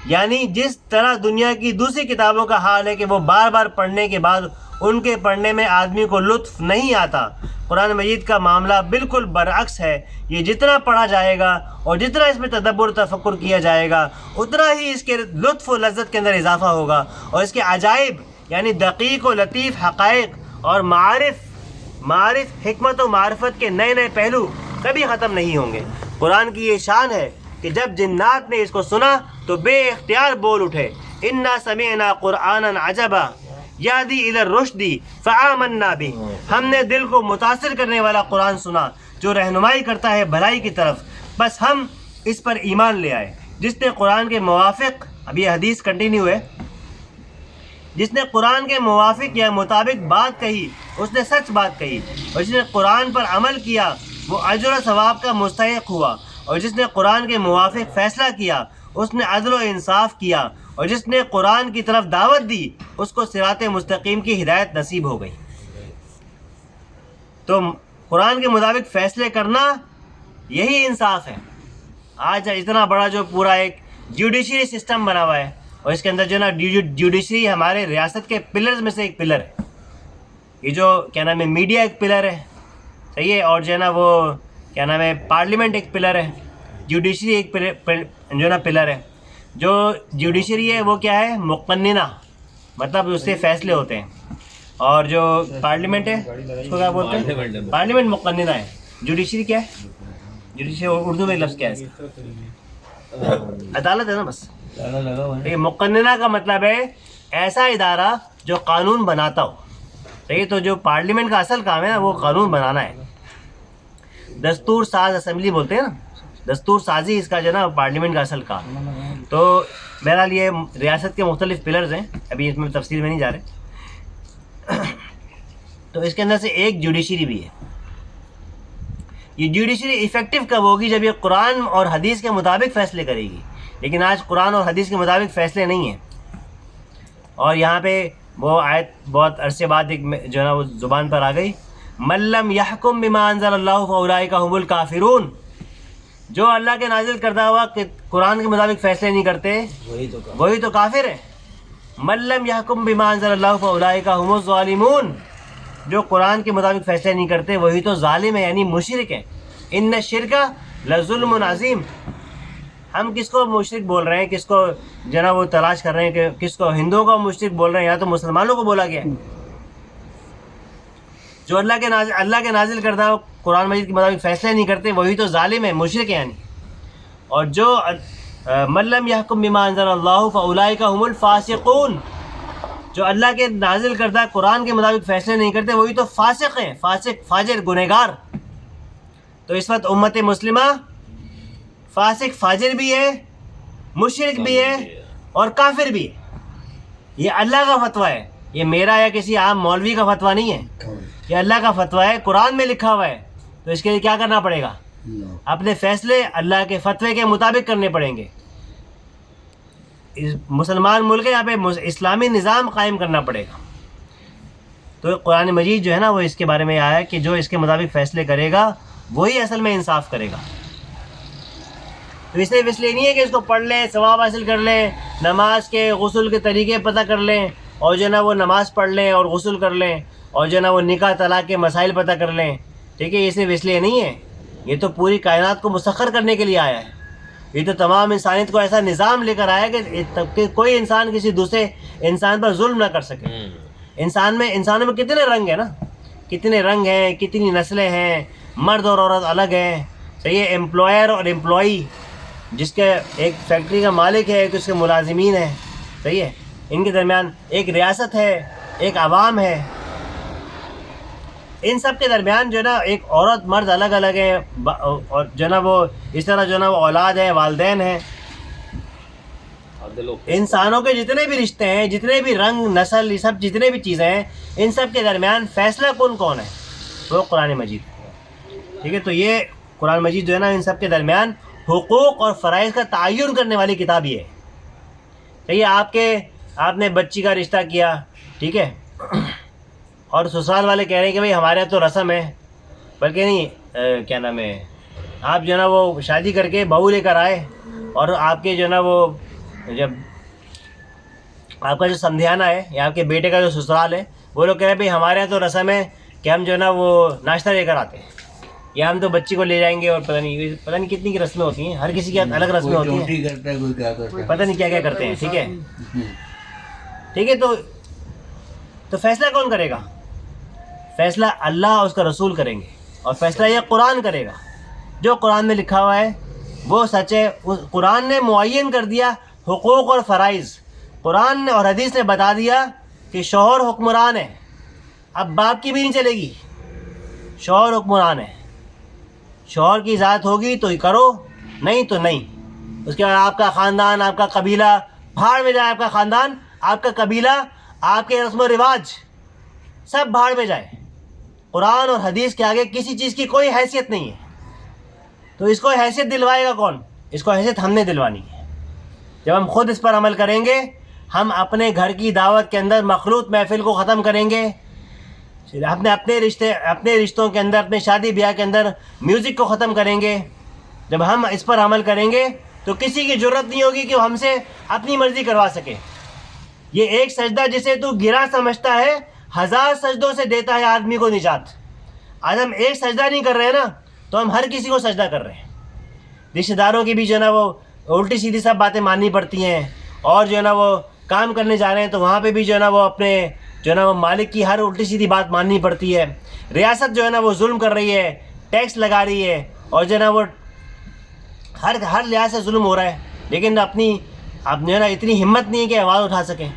A: یعنی جس طرح دنیا کی دوسری کتابوں کا حال ہے کہ وہ بار بار پڑھنے کے بعد ان کے پڑھنے میں آدمی کو لطف نہیں آتا، قرآن مجید کا معاملہ بالکل برعکس ہے، یہ جتنا پڑھا جائے گا اور جتنا اس میں تدبر تفکر کیا جائے گا اتنا ہی اس کے لطف و لذت کے اندر اضافہ ہوگا، اور اس کے عجائب یعنی دقیق و لطیف حقائق اور معارف، حکمت و معرفت کے نئے پہلو کبھی ختم نہیں ہوں گے۔ قرآن کی یہ شان ہے کہ جب جنات نے اس کو سنا تو بے اختیار بول اٹھے، انا سمعنا قرآنا عجبا یہدی الی الرشد فآمنا بہ، ہم نے دل کو متاثر کرنے والا قرآن سنا جو رہنمائی کرتا ہے بھلائی کی طرف، بس ہم اس پر ایمان لے آئے۔ جس نے قرآن کے موافق، اب یہ حدیث کنٹینیو ہے، جس نے قرآن کے موافق یا مطابق بات کہی اس نے سچ بات کہی، اور جس نے قرآن پر عمل کیا وہ اجر و ثواب کا مستحق ہوا، اور جس نے قرآن کے موافق فیصلہ کیا اس نے عدل و انصاف کیا، اور جس نے قرآن کی طرف دعوت دی اس کو صراط مستقیم کی ہدایت نصیب ہو گئی۔ تو قرآن کے مطابق فیصلے کرنا یہی انصاف ہے۔ آج اتنا بڑا جو پورا ایک جوڈیشری سسٹم بنا ہوا ہے، اور اس کے اندر جو ہے نا جوڈیشری ہمارے ریاست کے پلرز میں سے ایک پلر ہے۔ یہ جو کیا نام ہے میڈیا ایک پلر ہے، صحیح ہے، اور جو ہے نا وہ کیا نام ہے پارلیمنٹ ایک پلر ہے، جوڈیشری ایک جو ہے نا پلر ہے۔ جو جوڈیشری ہے وہ کیا ہے؟ مقننہ، مطلب اس سے فیصلے ہوتے ہیں، اور جو پارلیمنٹ ہے اس کو کیا بولتے ہیں؟ پارلیمنٹ مقننہ ہے۔ جوڈیشری کیا ہے؟ جوڈیشری اردو میں لفظ کیا ہے اس کا؟ عدالت ہے نا بس۔ یہ مقننہ کا مطلب ہے ایسا ادارہ جو قانون بناتا ہو، صحیح۔ تو جو پارلیمنٹ کا اصل کام ہے نا وہ قانون بنانا ہے۔ دستور ساز اسمبلی بولتے ہیں نا، دستور سازی اس کا جو ہے نا پارلیمنٹ کا اصل کام۔ تو بہرحال یہ ریاست کے مختلف پلرز ہیں، ابھی اس میں تفصیل میں نہیں جا رہے۔ تو اس کے اندر سے ایک جوڈیشری بھی ہے۔ یہ جوڈیشری ایفیکٹو کب ہوگی؟ جب یہ قرآن اور حدیث کے مطابق فیصلے کرے گی، لیکن آج قرآن اور حدیث کے مطابق فیصلے نہیں ہیں۔ اور یہاں پہ وہ آیت بہت عرصے بعد ایک جو ہے نا وہ زبان پر آ گئی، من لم یحکم بما انزل اللہ فاولئک هم الکافرون، جو اللہ کے نازل کردہ ہوا کہ قرآن کے مطابق فیصلے نہیں کرتے وہی تو کافر ہے۔ من لم یحکم بما انزل اللہ فاولئک هم الظالمون، جو قرآن کے مطابق فیصلے نہیں کرتے وہی تو ظالم ہے، یعنی مشرک ہے۔ ان الشرک لظلم عظیم، ہم کس کو مشرک بول رہے ہیں؟ کس کو جو ہے نا وہ تلاش کر رہے ہیں کہ کس کو؟ ہندوؤں کو مشرک بول رہے ہیں، یا تو مسلمانوں کو بولا گیا ہے۔ جو اللہ کے نازل کردہ قرآن مجید کے مطابق فیصلے نہیں کرتے وہی تو ظالم ہے، مشرک ہے یعنی۔ اور جو من لم یحکم بما انزل اللہ فاولئک هم الفاسقون، جو اللہ کے نازل کردہ قرآن کے مطابق فیصلے نہیں کرتے وہی تو فاسق ہیں، فاسق، فاجر، گنہگار۔ تو اس وقت امت مسلمہ فاسق، فاجر بھی ہے، مشرک بھی ہے، اور کافر بھی ہے۔ یہ اللہ کا فتویٰ ہے، یہ میرا یا کسی عام مولوی کا فتویٰ نہیں ہے، یہ اللہ کا فتویٰ ہے، قرآن میں لکھا ہوا ہے۔ تو اس کے لیے کیا کرنا پڑے گا؟ اپنے فیصلے اللہ کے فتوے کے مطابق کرنے پڑیں گے۔ مسلمان ملک ہے، یہاں پہ اسلامی نظام قائم کرنا پڑے گا۔ تو قرآن مجید جو ہے نا وہ اس کے بارے میں آیا کہ جو اس کے مطابق فیصلے کرے گا وہی اصل میں انصاف کرے گا۔ تو اس لیے نہیں ہے کہ اس کو پڑھ لیں، ثواب حاصل کر لیں، نماز کے غسل کے طریقے پتہ کر لیں، اور جو ہے نا وہ نماز پڑھ لیں اور غسل کر لیں، اور جو ہے نا وہ نکاح طلاق کے مسائل پتہ کر لیں، ٹھیک ہے؟ یہ صرف اس لیے نہیں ہے، یہ تو پوری کائنات کو مسخر کرنے کے لیے آیا ہے۔ یہ تو تمام انسانیت کو ایسا نظام لے کر آیا کہ کوئی انسان کسی دوسرے انسان پر ظلم نہ کر سکے۔ انسانوں میں کتنے رنگ ہیں نا، کتنے رنگ ہیں، کتنی نسلیں ہیں، مرد اور عورت الگ ہیں، صحیح ہے؟ امپلائر اور امپلائی، جس کے ایک فیکٹری کا مالک ہے، ایک اس کے ملازمین ہیں، صحیح ہے؟ ان کے درمیان ایک ریاست ہے، ایک عوام ہے، ان سب کے درمیان جو ہے نا ایک عورت مرد الگ الگ ہیں، اور جو ہے نا وہ اس طرح جو ہے نا وہ اولاد ہے، والدین ہیں۔ انسانوں کے جتنے بھی رشتے ہیں، جتنے بھی رنگ، نسل، یہ سب جتنے بھی چیزیں ہیں، ان سب کے درمیان فیصلہ کون ہے؟ وہ قرآن مجید، ٹھیک ہے؟ تو یہ قرآن مجید جو ہے نا ان سب کے درمیان حقوق اور فرائض کا تعین کرنے والی کتاب یہ ہے۔ صحیح ہے؟ آپ نے بچی کا رشتہ کیا، ٹھیک ہے، اور سسرال والے کہہ رہے ہیں کہ بھائی ہمارے یہاں تو رسم ہے، بلکہ نہیں کیا نام ہے، آپ جو ہے نا وہ شادی کر کے بہو لے کر آئے، اور آپ کے جو ہے نا وہ جب آپ کا جو سمدھیانہ ہے یا آپ کے بیٹے کا جو سسرال ہے، وہ لوگ کہہ رہے ہیں بھائی ہمارے یہاں تو رسم ہے کہ ہم جو ہے نا وہ ناشتہ لے کر آتے ہیں، یا ہم تو بچی کو لے جائیں گے، اور پتہ نہیں کتنی کی رسمیں ہوتی ہیں، ہر کسی کی الگ رسمیں ہوتی ہیں، پتہ نہیں کیا کیا کرتے ہیں، ٹھیک ہے؟ ٹھیک ہے، تو فیصلہ کون کرے گا؟ فیصلہ اللہ اور اس کا رسول کریں گے، اور فیصلہ یہ قرآن کرے گا۔ جو قرآن میں لکھا ہوا ہے وہ سچ ہے. قرآن نے معین کر دیا حقوق اور فرائض. قرآن نے اور حدیث نے بتا دیا کہ شوہر حکمران ہے. اب باپ کی بھی نہیں چلے گی, شوہر حکمران ہے. شوہر کی ذات ہوگی تو ہی کرو, نہیں تو نہیں. اس کے بعد آپ کا خاندان, آپ کا قبیلہ بھاڑ میں جائے. آپ کا خاندان, آپ کا قبیلہ, آپ کے رسم و رواج سب بھاڑ میں جائے. قرآن اور حدیث کے آگے کسی چیز کی کوئی حیثیت نہیں ہے. تو اس کو حیثیت دلوائے گا کون؟ اس کو حیثیت ہم نے دلوانی ہے. جب ہم خود اس پر عمل کریں گے, ہم اپنے گھر کی دعوت کے اندر مخلوط محفل کو ختم کریں گے. اپنے رشتوں کے اندر, اپنے شادی بیاہ کے اندر میوزک کو ختم کریں گے. جب ہم اس پر عمل کریں گے تو کسی کی ضرورت نہیں ہوگی کہ وہ ہم سے اپنی مرضی کروا سکے. یہ ایک سجدہ جسے تو گرا سمجھتا ہے, 1000 سجدوں سے دیتا ہے آدمی کو نجات. آج ہم ایک سجدہ نہیں کر رہے ہیں نا, تو ہم ہر کسی کو سجدہ کر رہے ہیں. رشتہ داروں کی بھی جو ہے نا وہ الٹی سیدھی سب باتیں ماننی پڑتی ہیں, اور جو ہے نا وہ کام کرنے جا رہے ہیں تو وہاں پہ بھی جو ہے نا وہ اپنے جو ہے نا وہ مالک کی ہر الٹی سیدھی بات ماننی پڑتی ہے. ریاست جو ہے نا وہ ظلم کر رہی ہے, ٹیکس لگا رہی ہے, اور جو ہے نا وہ ہر لحاظ سے ظلم ہو رہا ہے. لیکن اب جو ہے نا اتنی ہمت نہیں ہے کہ آواز اٹھا سکیں.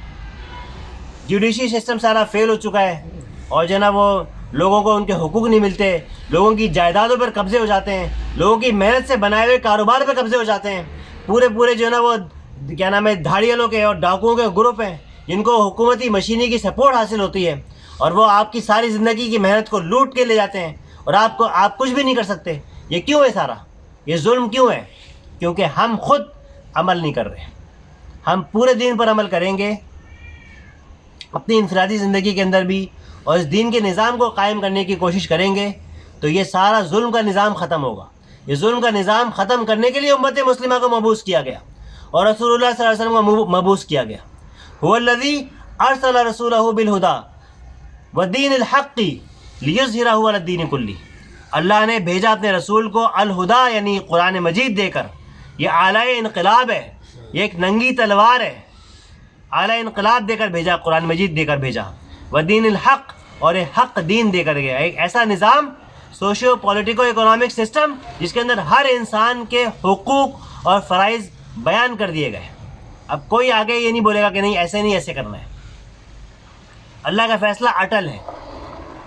A: جوڈیشری سسٹم سارا فیل ہو چکا ہے, اور جو ہے نا وہ لوگوں کو ان کے حقوق نہیں ملتے. لوگوں کی جائیدادوں پر قبضے ہو جاتے ہیں, لوگوں کی محنت سے بنائے ہوئے کاروبار پہ قبضے ہو جاتے ہیں. پورے جو ہے نا وہ کیا نام ہے دھاڑیالوں کے اور ڈاکوؤں کے گروپ ہیں جن کو حکومتی مشینری کی سپورٹ حاصل ہوتی ہے, اور وہ آپ کی ساری زندگی کی محنت کو لوٹ کے لے جاتے ہیں, اور آپ کچھ بھی نہیں کر سکتے. یہ کیوں ہے سارا؟ یہ ظلم کیوں ہے؟ کیونکہ ہم خود عمل نہیں کر رہے. ہم پورے دین پر عمل کریں گے اپنی انفرادی زندگی کے اندر بھی, اور اس دین کے نظام کو قائم کرنے کی کوشش کریں گے, تو یہ سارا ظلم کا نظام ختم ہوگا. یہ ظلم کا نظام ختم کرنے کے لیے امت مسلمہ کو مبعوث کیا گیا, اور رسول اللہ صلی اللہ علیہ وسلم کو مبعوث کیا گیا. هو الذی ارسل رسولہ بالہدی ودین الحق لیظہرہ علی الدین کلہ. اللہ نے بھیجا اپنے رسول کو الہدا یعنی قرآن مجید دے کر. یہ اعلی انقلاب ہے, یہ ایک ننگی تلوار ہے. اعلی انقلاب دے کر بھیجا, قرآن مجید دے کر بھیجا. ودین الحق, اور ایک حق دین دے کر گیا. ایک ایسا نظام, سوشیو پولیٹیکو اکنامک سسٹم, جس کے اندر ہر انسان کے حقوق اور فرائض بیان کر دیے گئے. اب کوئی آگے یہ نہیں بولے گا کہ نہیں ایسے نہیں ایسے کرنا ہے. اللہ کا فیصلہ اٹل ہے.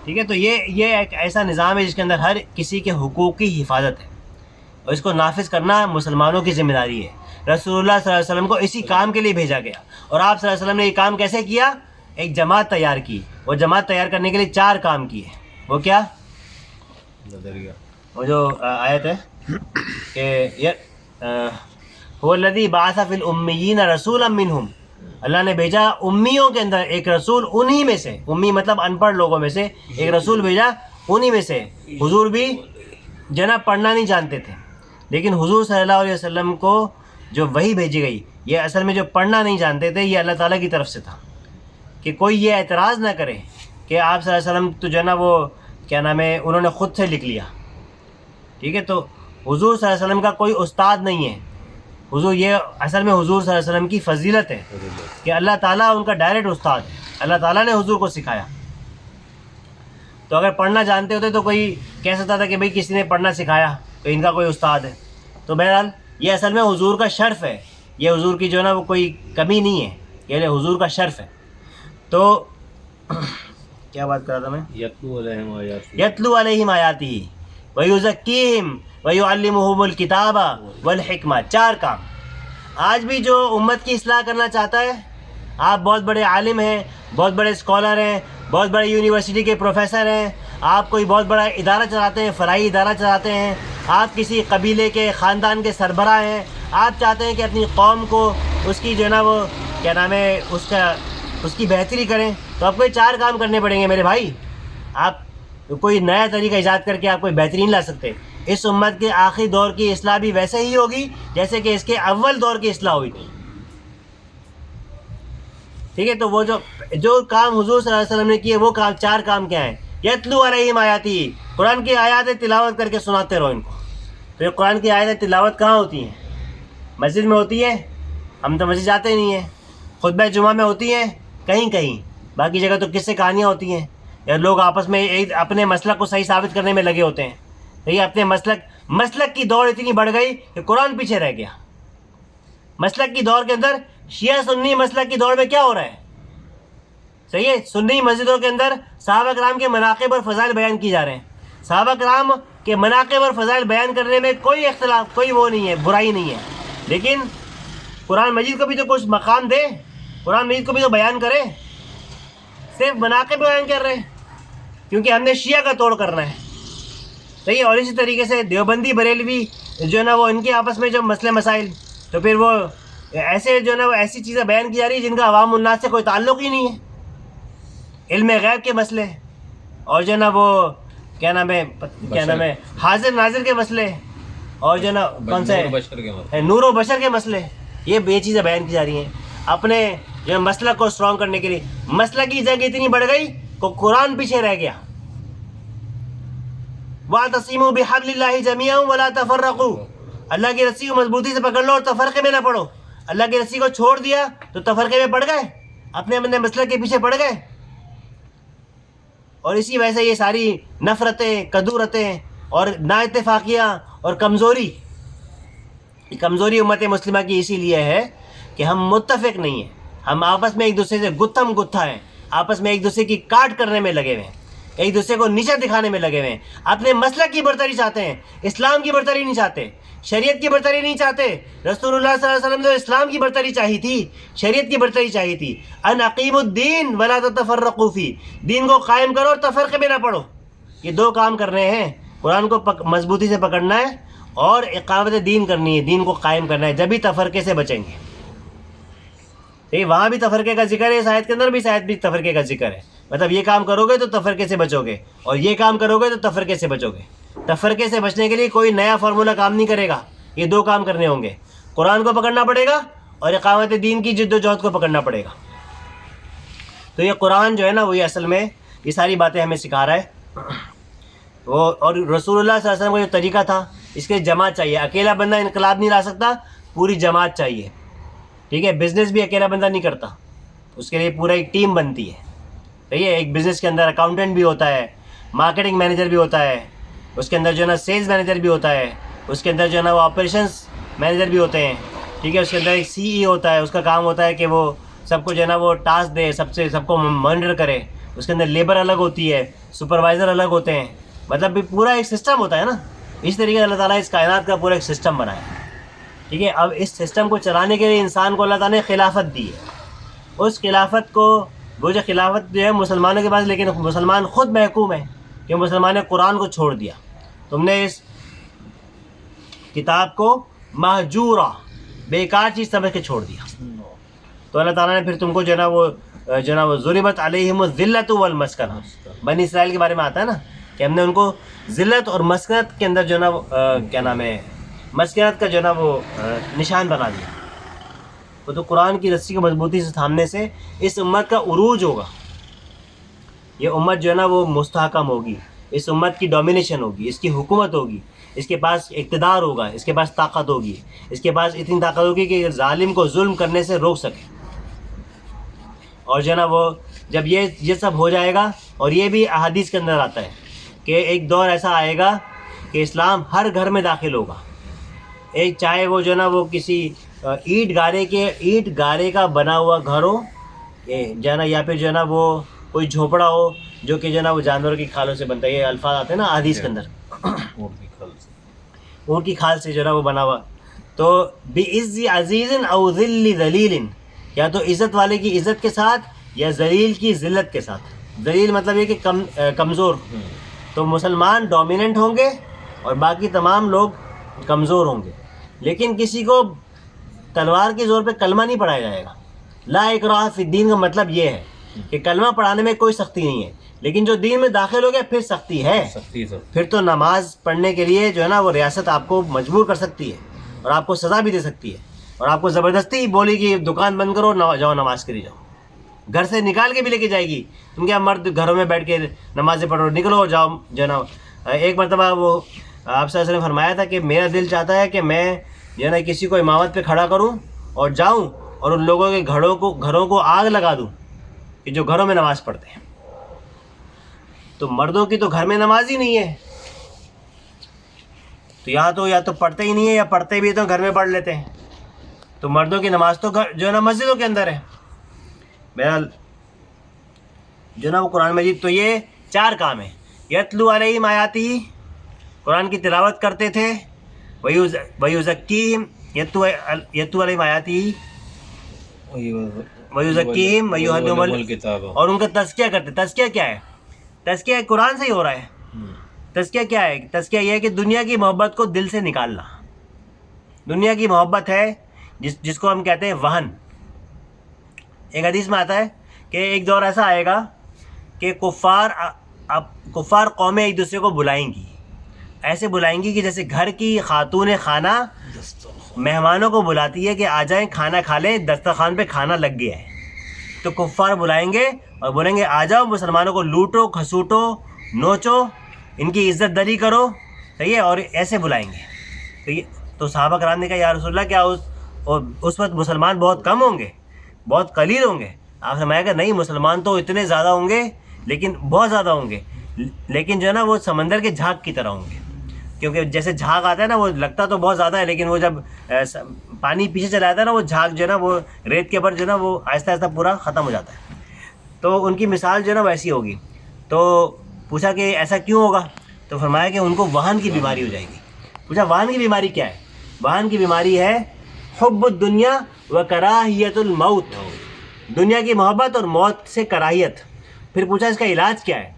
A: ٹھیک ہے, تو یہ ایک ایسا نظام ہے جس کے اندر ہر کسی کے حقوق کی حفاظت ہے, اور اس کو نافذ کرنا مسلمانوں کی ذمہ داری ہے. رسول اللہ صلی اللہ علیہ وسلم کو اسی کام کے لیے بھیجا گیا, اور آپ صلی اللہ علیہ وسلم نے یہ کام کیسے کیا؟ ایک جماعت تیار کی. وہ جماعت تیار کرنے کے لیے 4 کام کیے. وہ کیا؟ وہ جو آیت ہے کہ هو الذی بعث فی الامیین رسولا منہم, اللہ نے بھیجا امیوں کے اندر ایک رسول, انہی میں سے, امی مطلب ان پڑھ لوگوں میں سے, ایک رسول بھیجا انہی میں سے. حضور بھی جناب پڑھنا نہیں جانتے تھے, لیکن حضور صلی اللہ علیہ وسلم کو جو وحی بھیجی گئی, یہ اصل میں جو پڑھنا نہیں جانتے تھے, یہ اللہ تعالیٰ کی طرف سے تھا. کہ کوئی یہ اعتراض نہ کرے کہ آپ صلی اللہ علیہ وسلم تو جو ہے نا وہ کیا نام ہے انہوں نے خود سے لکھ لیا. ٹھیک ہے, تو حضور صلی اللہ علیہ وسلم کا کوئی استاد نہیں ہے. حضور یہ اصل میں حضور صلی اللہ علیہ وسلم کی فضیلت ہے کہ اللہ تعالیٰ ان کا ڈائریکٹ استاد ہے. اللہ تعالیٰ نے حضور کو سکھایا. تو اگر پڑھنا جانتے ہوتے تو کوئی کہہ سکتا تھا کہ بھئی کسی نے پڑھنا سکھایا تو ان کا کوئی استاد ہے. تو بہرحال یہ اصل میں حضور کا شرف ہے, یہ حضور کی جو ہے نا وہ کوئی کمی نہیں ہے, یہ حضور کا شرف ہے. تو کیا بات کر رہا تھا میں؟ یتلو علیہم آیاتہ ویزکیہم ویعلمہم الکتاب والحکمہ. 4 کام. آج بھی جو امت کی اصلاح کرنا چاہتا ہے, آپ بہت بڑے عالم ہیں, بہت بڑے اسکالر ہیں, بہت بڑے یونیورسٹی کے پروفیسر ہیں, آپ کوئی بہت بڑا ادارہ چلاتے ہیں, فراعی ادارہ چلاتے ہیں, آپ کسی قبیلے کے خاندان کے سربراہ ہیں, آپ چاہتے ہیں کہ اپنی قوم کو اس کی جو ہے نا وہ کیا نام ہے اس کی بہتری کریں, تو آپ کو 4 کام کرنے پڑیں گے میرے بھائی. آپ کوئی نیا طریقہ ایجاد کر کے آپ کوئی بہتری نہیں لا سکتے. اس امت کے آخری دور کی اصلاح بھی ویسے ہی ہوگی جیسے کہ اس کے اول دور کی اصلاح ہوئی تھی. ٹھیک ہے, تو وہ جو کام حضور صلی اللہ علیہ وسلم نے کیے وہ 4 کام کیا ہیں؟ یتلو علیہم آیاتی, قرآن کی آیات تلاوت کر کے سناتے رہو ان کو. تو یہ قرآن کی آیات تلاوت کہاں ہوتی ہیں؟ مسجد میں ہوتی ہے, ہم تو مسجد جاتے ہی نہیں ہیں. خطبہ جمعہ میں ہوتی ہیں کہیں, باقی جگہ تو قصے کہانیاں ہوتی ہیں, یا لوگ آپس میں اپنے مسلک کو صحیح ثابت کرنے میں لگے ہوتے ہیں. یہ اپنے مسلک کی دوڑ اتنی بڑھ گئی کہ قرآن پیچھے رہ گیا. مسلک کی دوڑ کے اندر شیعہ سنی مسلک کی دوڑ میں کیا ہو رہا ہے؟ صحیح ہے، سنی مسجدوں کے اندر صحابہ کرام کے مناقب اور فضائل بیان کی جا رہے ہیں. صحابہ کرام کے مناقب اور فضائل بیان کرنے میں کوئی اختلاف، کوئی وہ نہیں ہے، برائی نہیں ہے، لیکن قرآن مجید کو بھی تو کچھ مقام دے، قرآن مجید کو بھی تو بیان کرے. صرف مناقب بیان کر رہے ہیں کیونکہ ہم نے شیعہ کا توڑ کرنا ہے. صحیح ہے. اور اسی طریقے سے دیوبندی بریلوی جو ہے نا وہ ان کے آپس میں جو مسئلے مسائل، تو پھر وہ ایسے جو ہے نا وہ ایسی چیزیں بیان کی جا رہی ہیں جن کا عوام الناس سے کوئی تعلق ہی نہیں ہے. علم غیب کے مسئلے، اور جو ہے نا وہ کیا نام ہے حاضر ناظر کے مسئلے، اور جو ہے نا کون سے نور و بشر کے مسئلے، یہ چیزیں بیان کی جا رہی ہیں اپنے جو ہے مسلک کو اسٹرانگ کرنے کے لیے. مسلک کی جگہ اتنی بڑھ گئی کہ قرآن پیچھے رہ گیا. وَاعْتَصِمُوا بِحَبْلِ اللَّهِ جَمِيعًا وَلَا تَفَرَّقُوا، اللہ کی رسی کو مضبوطی سے پکڑ لو اور تفرقے میں نہ پڑو. اللہ کی رسی کو چھوڑ دیا تو تفرقے میں پڑ گئے، اپنے اپنے مسلک کے پیچھے پڑ گئے. اور اسی وجہ سے یہ ساری نفرتیں، کدورتیں اور نا اتفاقیاں اور کمزوری امت مسلمہ کی اسی لیے ہے کہ ہم متفق نہیں ہیں. ہم آپس میں ایک دوسرے سے گتھم گتھا ہیں، آپس میں ایک دوسرے کی کاٹ کرنے میں لگے ہوئے ہیں، ایک دوسرے کو نیچا دکھانے میں لگے ہوئے ہیں. اپنے مسلک کی برتری چاہتے ہیں، اسلام کی برتری نہیں چاہتے، شریعت کی برتری نہیں چاہتے. رسول اللہ صلی اللہ علیہ وسلم نے اسلام کی برتری چاہی تھی، شریعت کی برتری چاہی تھی. ان اقیموا الدین ولا تتفرقوا فی، دین کو قائم کرو اور تفرقے میں نہ پڑو. یہ دو کام کرنے ہیں، قرآن کو مضبوطی سے پکڑنا ہے اور اقامت دین کرنی ہے، دین کو قائم کرنا ہے، جبھی تفرقے سے بچیں گے. وہاں بھی تفرقے کا ذکر ہے، اس آیت کے اندر بھی شاید بھی تفرقے کا ذکر ہے. مطلب یہ کام کرو گے تو تفرقے سے بچو گے، اور یہ کام کرو گے تو تفرقے سے بچو گے. تفرقے سے بچنے کے لیے کوئی نیا فارمولہ کام نہیں کرے گا. یہ دو کام کرنے ہوں گے، قرآن کو پکڑنا پڑے گا اور اقامت دین کی جد و جہد کو پکڑنا پڑے گا. تو یہ قرآن جو ہے نا وہی اصل میں یہ ساری باتیں ہمیں سکھا رہا ہے. وہ اور رسول اللہ صلی اللہ علیہ وسلم کا جو طریقہ تھا، اس کے جماعت چاہیے. اکیلا بندہ انقلاب نہیں لا سکتا، پوری جماعت چاہیے. ٹھیک ہے، بزنس بھی اکیلا بندہ نہیں کرتا، اس کے لیے پورا ایک ٹیم بنتی ہے. صحیح ہے، ایک بزنس کے اندر اکاؤنٹنٹ بھی ہوتا ہے، مارکیٹنگ مینیجر بھی ہوتا ہے، اس کے اندر جو ہے نا سیلز مینیجر بھی ہوتا ہے، اس کے اندر جو ہے نا وہ آپریشنس مینیجر بھی ہوتے ہیں. ٹھیک ہے، اس کے اندر ایک سی ای ہوتا ہے، اس کا کام ہوتا ہے کہ وہ سب کو جو ہے نا وہ ٹاسک دے، سب کو مانیٹر کرے. اس کے اندر لیبر الگ ہوتی ہے، سپروائزر الگ ہوتے ہیں. مطلب بھی پورا ایک سسٹم ہوتا ہے نا. اس طریقے سے اللہ تعالیٰ اس کائنات کا پورا ایک سسٹم بنایا. ٹھیک ہے، اب اس سسٹم کو چلانے کے لیے انسان کو اللہ تعالیٰ نے خلافت دی ہے. اس خلافت کو وہ جو خلافت جو ہے مسلمانوں کے پاس، لیکن مسلمان خود محکوم ہے کہ مسلمان نے قرآن کو چھوڑ دیا. تم نے اس کتاب کو مہجورہ، بیکار چیز سمجھ کے چھوڑ دیا. تو اللہ تعالیٰ نے پھر تم کو جو ہے نا وہ ضربت علیہم الذلۃ والمسکنہ، بنی اسرائیل کے بارے میں آتا ہے نا کہ ہم نے ان کو ذلت اور مسکنت کے اندر جو ہے نا وہ کیا نام ہے مسکنت کا جو ہے نا وہ نشان بنا دیا. وہ تو قرآن کی رسی کو مضبوطی سے تھامنے سے اس امت کا عروج ہوگا. یہ امت جو ہے نا وہ مستحکم ہوگی، اس امت کی ڈومینیشن ہوگی، اس کی حکومت ہوگی، اس کے پاس اقتدار ہوگا، اس کے پاس طاقت ہوگی، اس کے پاس اتنی طاقت ہوگی کہ ظالم کو ظلم کرنے سے روک سکے. اور جو ہے نا وہ جب یہ سب ہو جائے گا، اور یہ بھی احادیث کے اندر آتا ہے کہ ایک دور ایسا آئے گا کہ اسلام ہر گھر میں داخل ہوگا. ایک چاہے وہ جو ہے نا وہ کسی اینٹ گارے کا بنا ہوا گھر ہو جو ہے نا، یا پھر جو ہے نا وہ کوئی جھوپڑا ہو جو کہ جو ہے نا وہ جانوروں کی کھالوں سے بنتا ہے. یہ الفاظ آتے ہیں نا حدیث کے اندر، اونٹ کی کھال سے جو ہے نا وہ بنا ہوا. تو بعز عزیز او ذل ذلیل، یا تو عزت والے کی عزت کے ساتھ یا ذلیل کی ذلت کے ساتھ. ذلیل مطلب یہ کہ کمزور. تو مسلمان ڈومیننٹ ہوں گے اور باقی تمام لوگ کمزور ہوں گے. لیکن کسی کو تلوار کے زور پہ کلمہ نہیں پڑھایا جائے گا. لا اکراہ فی الدین کا مطلب یہ ہے کہ کلمہ پڑھانے میں کوئی سختی نہیں ہے، لیکن جو دین میں داخل ہو گیا پھر سختی ہے. پھر تو نماز پڑھنے کے لیے جو ہے نا وہ ریاست آپ کو مجبور کر سکتی ہے اور آپ کو سزا بھی دے سکتی ہے، اور آپ کو زبردستی بولی کہ دکان بند کرو، جاؤ نماز کری جاؤ. گھر سے نکال کے بھی لے کے جائے گی. تم کیا مرد گھروں میں بیٹھ کے نمازیں پڑھو، نکلو اور جاؤ جو ہے نا. ایک مرتبہ وہ آپ صلی اللہ علیہ وسلم نے فرمایا تھا کہ میرا دل چاہتا ہے کہ میں جو ہے نا کسی کو امامت پہ کھڑا کروں اور جاؤں اور ان لوگوں کے گھروں کو آگ لگا دوں کہ جو گھروں میں نماز پڑھتے ہیں. تو مردوں کی تو گھر میں نماز ہی نہیں ہے. تو یہاں تو یا تو پڑھتے ہی نہیں ہے، یا پڑھتے بھی تو گھر میں پڑھ لیتے ہیں. تو مردوں کی نماز تو جو ہے نا مسجدوں کے اندر ہے. بہرحال جو ہے نا وہ قرآن مجید، تو یہ 4 کام ہیں. یتلو علیہم آیاتی، قرآن کی تلاوت کرتے تھے. ویزکیہم، یتلو علیہم آیاتی ویزکیہم ویعلمہم
B: الکتاب.
A: اور ان کا تزکیہ کرتے. تزکیہ کیا ہے؟ تزکیہ قرآن سے ہی ہو رہا ہے. تزکیہ کیا ہے؟ تزکیہ یہ ہے کہ دنیا کی محبت کو دل سے نکالنا. دنیا کی محبت ہے جس کو ہم کہتے ہیں وہن. ایک حدیث میں آتا ہے کہ ایک دور ایسا آئے گا کہ کفار قومیں ایک دوسرے کو بلائیں گی. ایسے بلائیں گی کہ جیسے گھر کی خاتون خانہ مہمانوں کو بلاتی ہے کہ آ جائیں کھانا کھا لیں، دسترخوان پہ کھانا لگ گیا ہے. تو کفار بلائیں گے اور بولیں گے آ جاؤ مسلمانوں کو لوٹو کھسوٹو نوچو، ان کی عزت دری کرو. صحیح ہے؟ اور ایسے بلائیں گے. تو صحابہ کرام نے کہا یا رسول اللہ کیا اس وقت مسلمان بہت کم ہوں گے، بہت قلیل ہوں گے؟ آپ نے فرمایا کہ نہیں، مسلمان تو اتنے زیادہ ہوں گے، لیکن بہت زیادہ ہوں گے، لیکن جو ہے نا وہ سمندر کے جھاگ کی طرح ہوں گے. کیونکہ جیسے جھاگ آتا ہے نا، وہ لگتا تو بہت زیادہ ہے، لیکن وہ جب پانی پیچھے چلا جاتا ہے نا، وہ جھاگ جو ہے نا وہ ریت کے اوپر جو ہے نا وہ آہستہ آہستہ پورا ختم ہو جاتا ہے. تو ان کی مثال جو ہے نا ویسی ہوگی. تو پوچھا کہ ایسا کیوں ہوگا؟ تو فرمایا کہ ان کو وہن کی بیماری ہو جائے گی. پوچھا وہن کی بیماری کیا ہے؟ وہن کی بیماری ہے حب الدنیا و کراہیت الموت، دنیا کی محبت اور موت سے کراہیت. پھر پوچھا اس کا علاج کیا ہے؟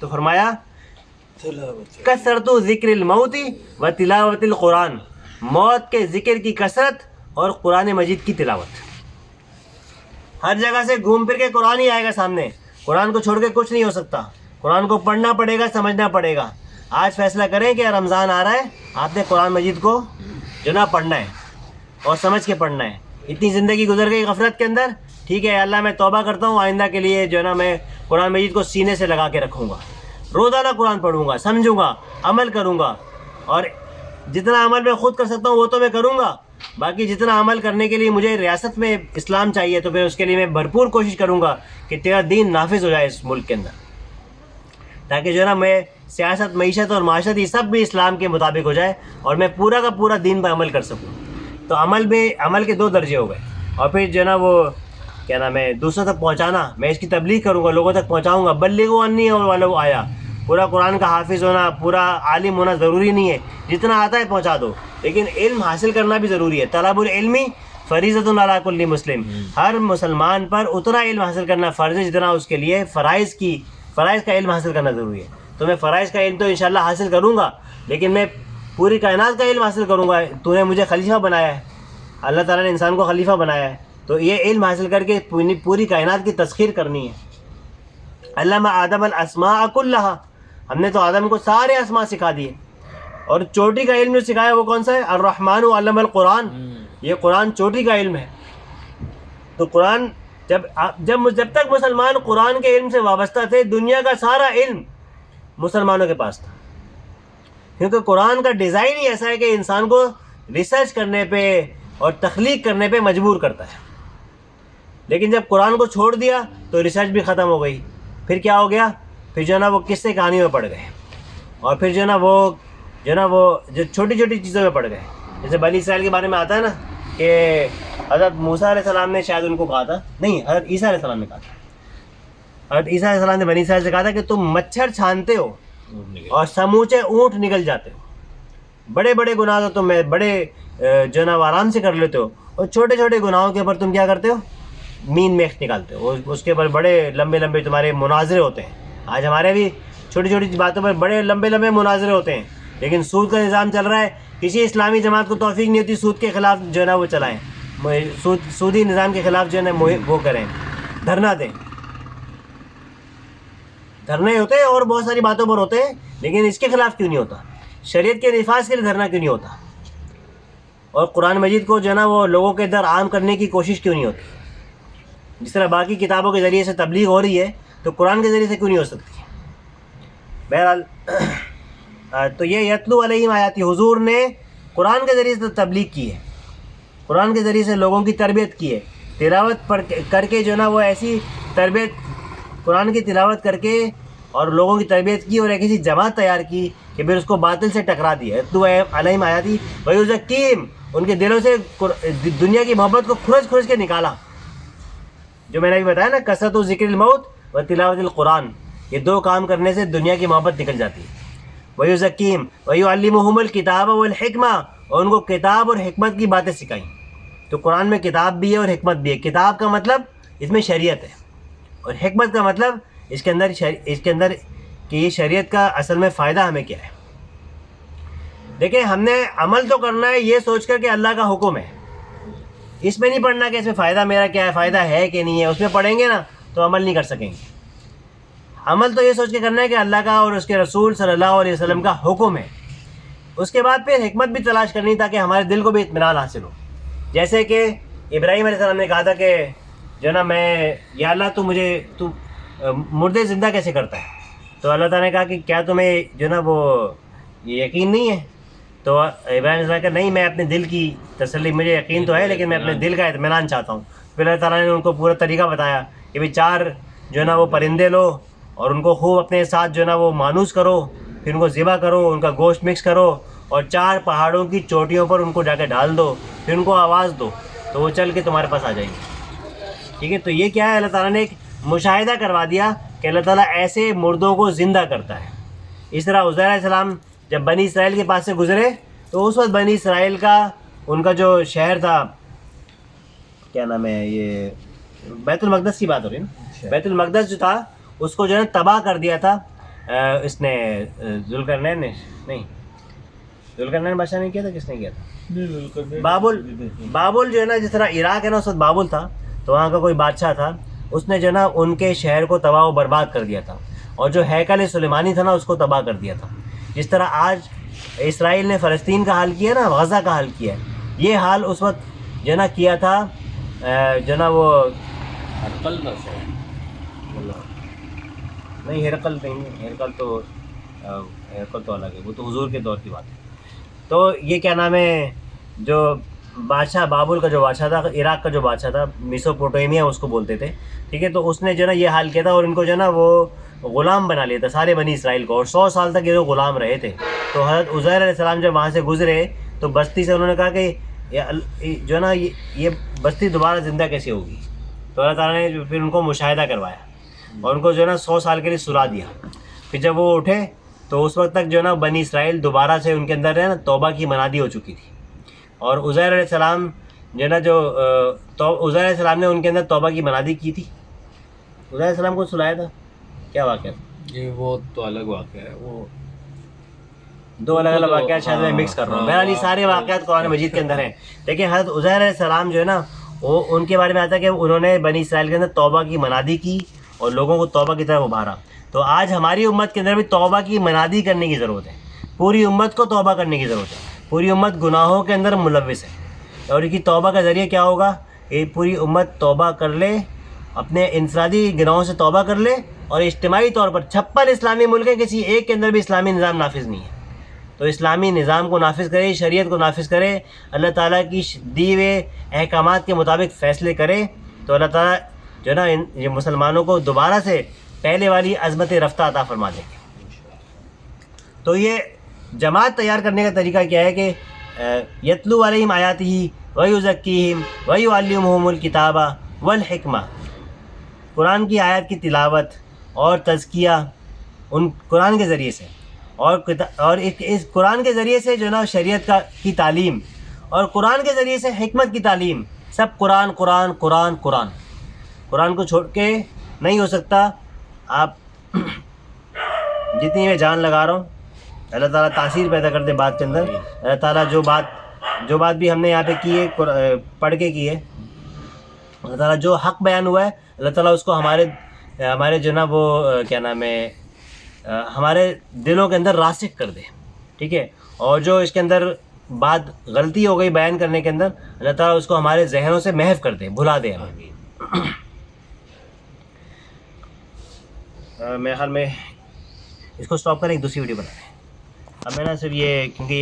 A: تو فرمایا کثرت ذکر الموت و تلاوت القرآن، موت کے ذکر کی کثرت اور قرآن مجید کی تلاوت. ہر جگہ سے گھوم پھر کے قرآن ہی آئے گا سامنے. قرآن کو چھوڑ کے کچھ نہیں ہو سکتا. قرآن کو پڑھنا پڑے گا، سمجھنا پڑے گا. آج فیصلہ کریں کہ رمضان آ رہا ہے، آپ نے قرآن مجید کو جو نا پڑھنا ہے اور سمجھ کے پڑھنا ہے. اتنی زندگی گزر گئی غفلت کے اندر. ٹھیک ہے اللہ میں توبہ کرتا ہوں، آئندہ کے لیے جو ہے نا میں قرآن مجید کو سینے سے لگا کے رکھوں گا، روزانہ قرآن پڑھوں گا، سمجھوں گا، عمل کروں گا. اور جتنا عمل میں خود کر سکتا ہوں وہ تو میں کروں گا. باقی جتنا عمل کرنے کے لیے مجھے ریاست میں اسلام چاہیے، تو پھر اس کے لیے میں بھرپور کوشش کروں گا کہ تیرا دین نافذ ہو جائے اس ملک کے اندر، تاکہ جو ہے نا میں سیاست، معیشت اور معاشرت یہ سب بھی اسلام کے مطابق ہو جائے اور میں پورا کا پورا دین پہ عمل کر سکوں. تو عمل کے 2 درجے ہو گئے. اور پھر جو ہے نا وہ کیا نام ہے دوسروں تک پہنچانا. میں اس کی تبلیغ کروں گا، لوگوں تک پہنچاؤں گا. بلغوا انی ولو آیا. پورا قرآن کا حافظ ہونا، پورا عالم ہونا ضروری نہیں ہے، جتنا آتا ہے پہنچا دو. لیکن علم حاصل کرنا بھی ضروری ہے. طلب العلم فریضۃ علی کل مسلم، ہر مسلمان پر اتنا علم حاصل کرنا فرض ہے جتنا اس کے لیے فرائض کا علم حاصل کرنا ضروری ہے. تو میں فرائض کا علم تو انشاءاللہ حاصل کروں گا، لیکن میں پوری کائنات کا علم حاصل کروں گا. تو نے مجھے خلیفہ بنایا ہے، اللہ تعالیٰ نے انسان کو خلیفہ بنایا ہے، تو یہ علم حاصل کر کے پوری کائنات کی تسخیر کرنی ہے. علم آدم الاسماء کلہا، ہم نے تو آدم کو سارے اسماء سکھا دیے. اور چوٹی کا علم جو سکھایا وہ کون سا ہے؟ الرحمن علم القرآن. یہ قرآن چوٹی کا علم ہے. تو قرآن جب تک مسلمان قرآن کے علم سے وابستہ تھے، دنیا کا سارا علم مسلمانوں کے پاس تھا. کیونکہ قرآن کا ڈیزائن ہی ایسا ہے کہ انسان کو ریسرچ کرنے پہ اور تخلیق کرنے پہ مجبور کرتا ہے. لیکن جب قرآن کو چھوڑ دیا تو ریسرچ بھی ختم ہو گئی. پھر کیا ہو گیا؟ پھر جو ہے نا وہ قصے کہانیوں میں پڑ گئے، اور پھر جو ہے نا وہ جو چھوٹی چھوٹی چیزوں میں پڑ گئے. جیسے بنی اسرائیل کے بارے میں آتا ہے نا کہ حضرت موسیٰ علیہ السلام نے شاید ان کو کہا تھا، نہیں حضرت عیسیٰ علیہ السلام نے کہا تھا. حضرت عیسیٰ علیہ السلام نے بنی اسرائیل سے کہا تھا کہ تم مچھر چھانتے ہو اور سموچے اونٹ نگل جاتے ہو. بڑے بڑے گناہ تو تم بڑے جو ہے نا آرام سے کر لیتے ہو، اور چھوٹے چھوٹے گناہوں کے اوپر تم کیا کرتے ہو؟ مین میخ نکالتے ہو. اس کے اوپر بڑے لمبے لمبے تمہارے مناظرے ہوتے ہیں. آج ہمارے بھی چھوٹی چھوٹی باتوں پر بڑے لمبے لمبے مناظرے ہوتے ہیں. لیکن سود کا نظام چل رہا ہے، کسی اسلامی جماعت کو توفیق نہیں ہوتی سود کے خلاف جو ہے نا وہ چلائیں، سودی نظام کے خلاف جو ہے نا وہ کریں، دھرنا دیں. دھرنے ہوتے ہیں اور بہت ساری باتوں پر ہوتے ہیں، لیکن اس کے خلاف کیوں نہیں ہوتا؟ شریعت کے نفاذ کے لیے دھرنا کیوں نہیں ہوتا؟ اور قرآن مجید کو جو ہے نا وہ لوگوں کے در عام کرنے کی کوشش کیوں نہیں ہوتی؟ جس طرح باقی کتابوں کے ذریعے سے تبلیغ ہو رہی ہے، تو قرآن کے ذریعے سے کیوں نہیں ہو سکتی؟ بہرحال تو یہ یتلو علیہم آیاتی، حضور نے قرآن کے ذریعے سے تبلیغ کی ہے، قرآن کے ذریعے سے لوگوں کی تربیت کی ہے. تلاوت کر کے جو ہے نا وہ ایسی تربیت، قرآن کی تلاوت کر کے اور لوگوں کی تربیت کی، اور ایک ایسی جماعت تیار کی کہ پھر اس کو باطل سے ٹکرا دیا. یتلو علیہم آیاتی ویزکیہم، ان کے دلوں سے دنیا کی محبت کو کھرچ کھرچ کے نکالا. جو میں نے ابھی بتایا نا، کثرت و ذکر الموت و تلاوت القرآن، یہ دو کام کرنے سے دنیا کی محبت نکل جاتی ہے. ویزکیہم ویعلمہم الکتاب والحکمہ، اور ان کو کتاب اور حکمت کی باتیں سکھائیں. تو قرآن میں کتاب بھی ہے اور حکمت بھی ہے. کتاب کا مطلب اس میں شریعت ہے، اور حکمت کا مطلب اس کے اندر کہ یہ شریعت کا اصل میں فائدہ ہمیں کیا ہے. دیکھیں، ہم نے عمل تو کرنا ہے یہ سوچ کر کہ اللہ کا حکم ہے. اس میں نہیں پڑھنا کہ اس میں فائدہ میرا کیا ہے، فائدہ ہے کہ نہیں ہے. اس میں پڑھیں گے نا تو عمل نہیں کر سکیں گے. عمل تو یہ سوچ کے کرنا ہے کہ اللہ کا اور اس کے رسول صلی اللہ علیہ وسلم کا حکم ہے. اس کے بعد پھر حکمت بھی تلاش کرنی تاکہ ہمارے دل کو بھی اطمینان حاصل ہو. جیسے کہ ابراہیم علیہ السلام نے کہا تھا کہ جو نا میں، یا اللہ تو مردے زندہ کیسے کرتا ہے؟ تو اللہ تعالیٰ نے کہا کہ کیا تمہیں جو نا وہ یقین نہیں ہے؟ تو ابراہیم علیہ السلام نے کہا نہیں، میں اپنے دل کی تسلی، مجھے یقین تو ہے لیکن میں اپنے دل کا اطمینان چاہتا ہوں. پھر اللہ تعالیٰ نے ان کو پورا طریقہ بتایا کہ بھائی 4 جو نا وہ پرندے لو اور ان کو خوب اپنے ساتھ جو نا وہ مانوس کرو، پھر ان کو ذبح کرو، ان کا گوشت مکس کرو اور 4 پہاڑوں کی چوٹیوں پر ان کو جا کے ڈال دو، پھر ان کو آواز دو تو وہ چل کے تمہارے پاس آ جائیں گے. ٹھیک ہے، تو یہ کیا ہے، اللہ تعالیٰ نے ایک مشاہدہ کروا دیا کہ اللہ تعالیٰ ایسے مردوں کو زندہ کرتا ہے. اس طرح عزیر علیہ السلام جب بنی اسرائیل کے پاس سے گزرے تو اس وقت بنی اسرائیل کا ان کا جو شہر تھا، کیا نام ہے، یہ بیت المقدس کی بات ہو رہی ہے نا، بیت المقدس جو تھا اس کو جو ہے تباہ کر دیا تھا اس نے، ذوالقرنین نے، نہیں ذوالقرنین بادشاہ نے کیا تھا، کس نے کیا تھا؟ بابل جو ہے نا، جس طرح عراق ہے نا اس وقت بابل تھا، تو وہاں کا کوئی بادشاہ تھا، اس نے جو ہے نا ان کے شہر کو تباہ و برباد کر دیا تھا، اور جو ہیکل سلیمانی تھا نا اس کو تباہ کر دیا تھا. جس طرح آج اسرائیل نے فلسطین کا حال کیا نا، غزہ کا حال کیا ہے، یہ حال اس وقت جو ہے نا کیا تھا جو نا وہ نہیں، ہرقل نہیں، ہرقل تو الگ ہے، وہ تو حضور کے دور کی بات ہے. تو یہ کیا نام ہے، جو بادشاہ بابل کا جو بادشاہ تھا، عراق کا جو بادشاہ تھا، میسوپوٹیمیا اس کو بولتے تھے. ٹھیک ہے، تو اس نے جو ہے نا یہ حال کیا تھا اور ان کو جو ہے نا وہ غلام بنا لیا تھا سارے بنی اسرائیل کو، اور 100 سال تک یہ لوگ غلام رہے تھے. تو حضرت عزیر علیہ السلام جب وہاں سے گزرے تو بستی سے انہوں نے کہا کہ جو ہے نا یہ بستی دوبارہ زندہ کیسے ہوگی؟ تو اللہ تعالیٰ نے پھر ان کو مشاہدہ کروایا اور ان کو جو ہے نا 100 سال کے لیے سلا دیا. پھر جب وہ اٹھے تو اس وقت تک جو ہے نا بنی اسرائیل دوبارہ سے ان کے اندر ہے نا توبہ کی منادی ہو چکی تھی. اور عزیر علیہ السلام جو ہے نا عزیر علیہ السلام نے ان کے اندر توبہ کی منادی کی تھی. عزیر علیہ السلام کو سلایا تھا، کیا واقعہ تھا؟
C: یہ وہ تو الگ واقعہ ہے، وہ
A: 2 الگ الگ واقعات شاید میں مکس کر رہا ہوں. بہرحال یہ سارے واقعات قرآن مجید کے اندر ہیں. لیکن حضرت عزیر علیہ السلام جو ہے نا وہ ان کے بارے میں آتا ہے کہ انہوں نے بنی اسرائیل کے اندر توبہ کی منادی کی اور لوگوں کو توبہ کی طرف ابھارا. تو آج ہماری امت کے اندر بھی توبہ کی منادی کرنے کی ضرورت ہے. پوری امت کو توبہ کرنے کی ضرورت ہے. پوری امت گناہوں کے اندر ملوث ہے، اور ان کی توبہ کا ذریعہ کیا ہوگا؟ کہ پوری امت توبہ کر لے، اپنے انفرادی گناہوں سے توبہ کر لے، اور اجتماعی طور پر 56 اسلامی ملک ہیں، کسی ایک کے اندر بھی اسلامی نظام نافذ نہیں ہے. تو اسلامی نظام کو نافذ کرے، شریعت کو نافذ کرے، اللہ تعالیٰ کی دی ہوئے احکامات کے مطابق فیصلے کرے، تو اللہ تعالیٰ جو ہے نا یہ مسلمانوں کو دوبارہ سے پہلے والی عظمت رفتہ عطا فرما دیں گے. تو یہ جماعت تیار کرنے کا طریقہ کیا ہے کہ یتلو علیہم آیاتہ ویزکیہم ویعلمہم الکتاب والحکمہ، قرآن کی آیات کی تلاوت اور تزکیہ ان قرآن کے ذریعے سے، اور اس قرآن کے ذریعے سے جو نا شریعت کی تعلیم، اور قرآن کے ذریعے سے حکمت کی تعلیم. سب قرآن قرآن قرآن قرآن، قرآن کو چھوڑ کے نہیں ہو سکتا. آپ جتنی میں جان لگا رہا ہوں، اللہ تعالیٰ تاثیر پیدا کر دے بات کے اندر. اللہ تعالیٰ جو بات بھی ہم نے یہاں پہ کی ہے، پڑھ کے کی ہے، اللہ تعالیٰ جو حق بیان ہوا ہے اللہ تعالیٰ اس کو ہمارے جو نا وہ کیا نام ہے ہمارے دلوں کے اندر راسخ کر دے. ٹھیک ہے، اور جو اس کے اندر بات غلطی ہو گئی بیان کرنے کے اندر، اللہ تعالیٰ اس کو ہمارے ذہنوں سے محو کر دے، بھلا دے ہمیں. میرے خیال میں اس کو سٹاپ کریں، ایک دوسری ویڈیو بنائیں. اب میں نا صرف یہ کیونکہ